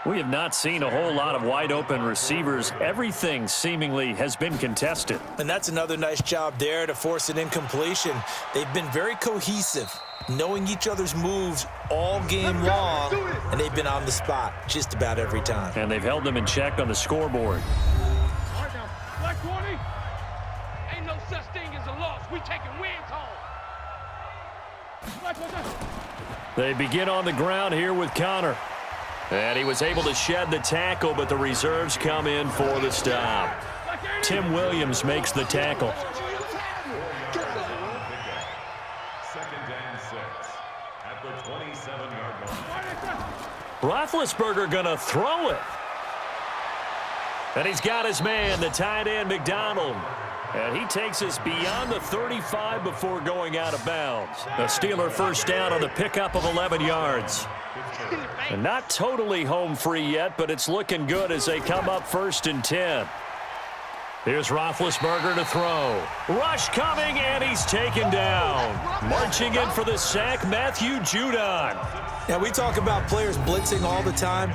We have not seen a whole lot of wide-open receivers. Everything seemingly has been contested. And that's another nice job there to force an incompletion. They've been very cohesive, knowing each other's moves all game long, and they've been on the spot just about every time. And they've held them in check on the scoreboard. Black 20. Ain't no such thing as a loss. We taking wins home. They begin on the ground here with Connor. And he was able to shed the tackle, but the reserves come in for the stop. Tim Williams makes the tackle. 2nd and 6 at the 27-yard line. Roethlisberger going to throw it. And he's got his man, the tight end, McDonald. And he takes us beyond the 35 before going out of bounds. A Steeler first down on the pickup of 11 yards. And not totally home free yet, but it's looking good as they come up 1st and 10. Here's Roethlisberger to throw. Rush coming, and he's taken down. Marching in for the sack, Matthew Judon. Now, we talk about players blitzing all the time.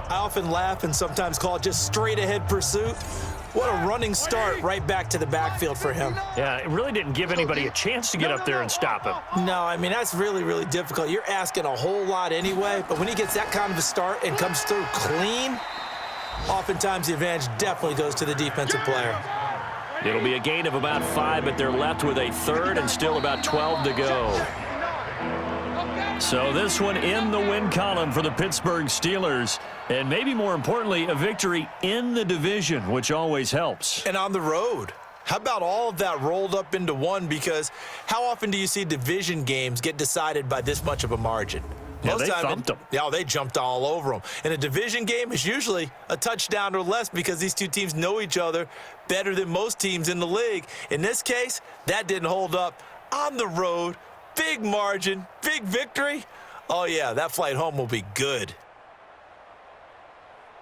I often laugh and sometimes call it just straight-ahead pursuit. What a running start right back to the backfield for him. Yeah, it really didn't give anybody a chance to get up there and stop him. No, I mean, that's really, really difficult. You're asking a whole lot anyway, but when he gets that kind of a start and comes through clean, oftentimes the advantage definitely goes to the defensive player. It'll be a gain of about 5, but they're left with a 3rd and still about 12 to go. So this one in the win column for the Pittsburgh Steelers. And maybe more importantly, a victory in the division, which always helps. And on the road. How about all of that rolled up into one? Because how often do you see division games get decided by this much of a margin? Yeah, they thumped them. Yeah, they jumped all over them. And a division game is usually a touchdown or less because these two teams know each other better than most teams in the league. In this case, that didn't hold up. On the road, big margin, big victory. Oh, yeah, that flight home will be good.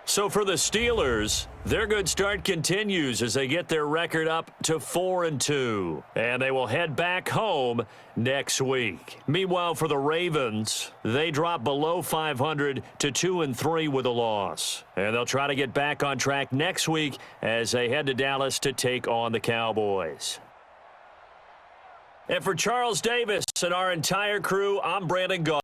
So for the Steelers, their good start continues as they get their record up to 4-2. And they will head back home next week. Meanwhile, for the Ravens, they drop below 500 to 2-3 with a loss. And they'll try to get back on track next week as they head to Dallas to take on the Cowboys. And for Charles Davis and our entire crew, I'm Brandon Gaw.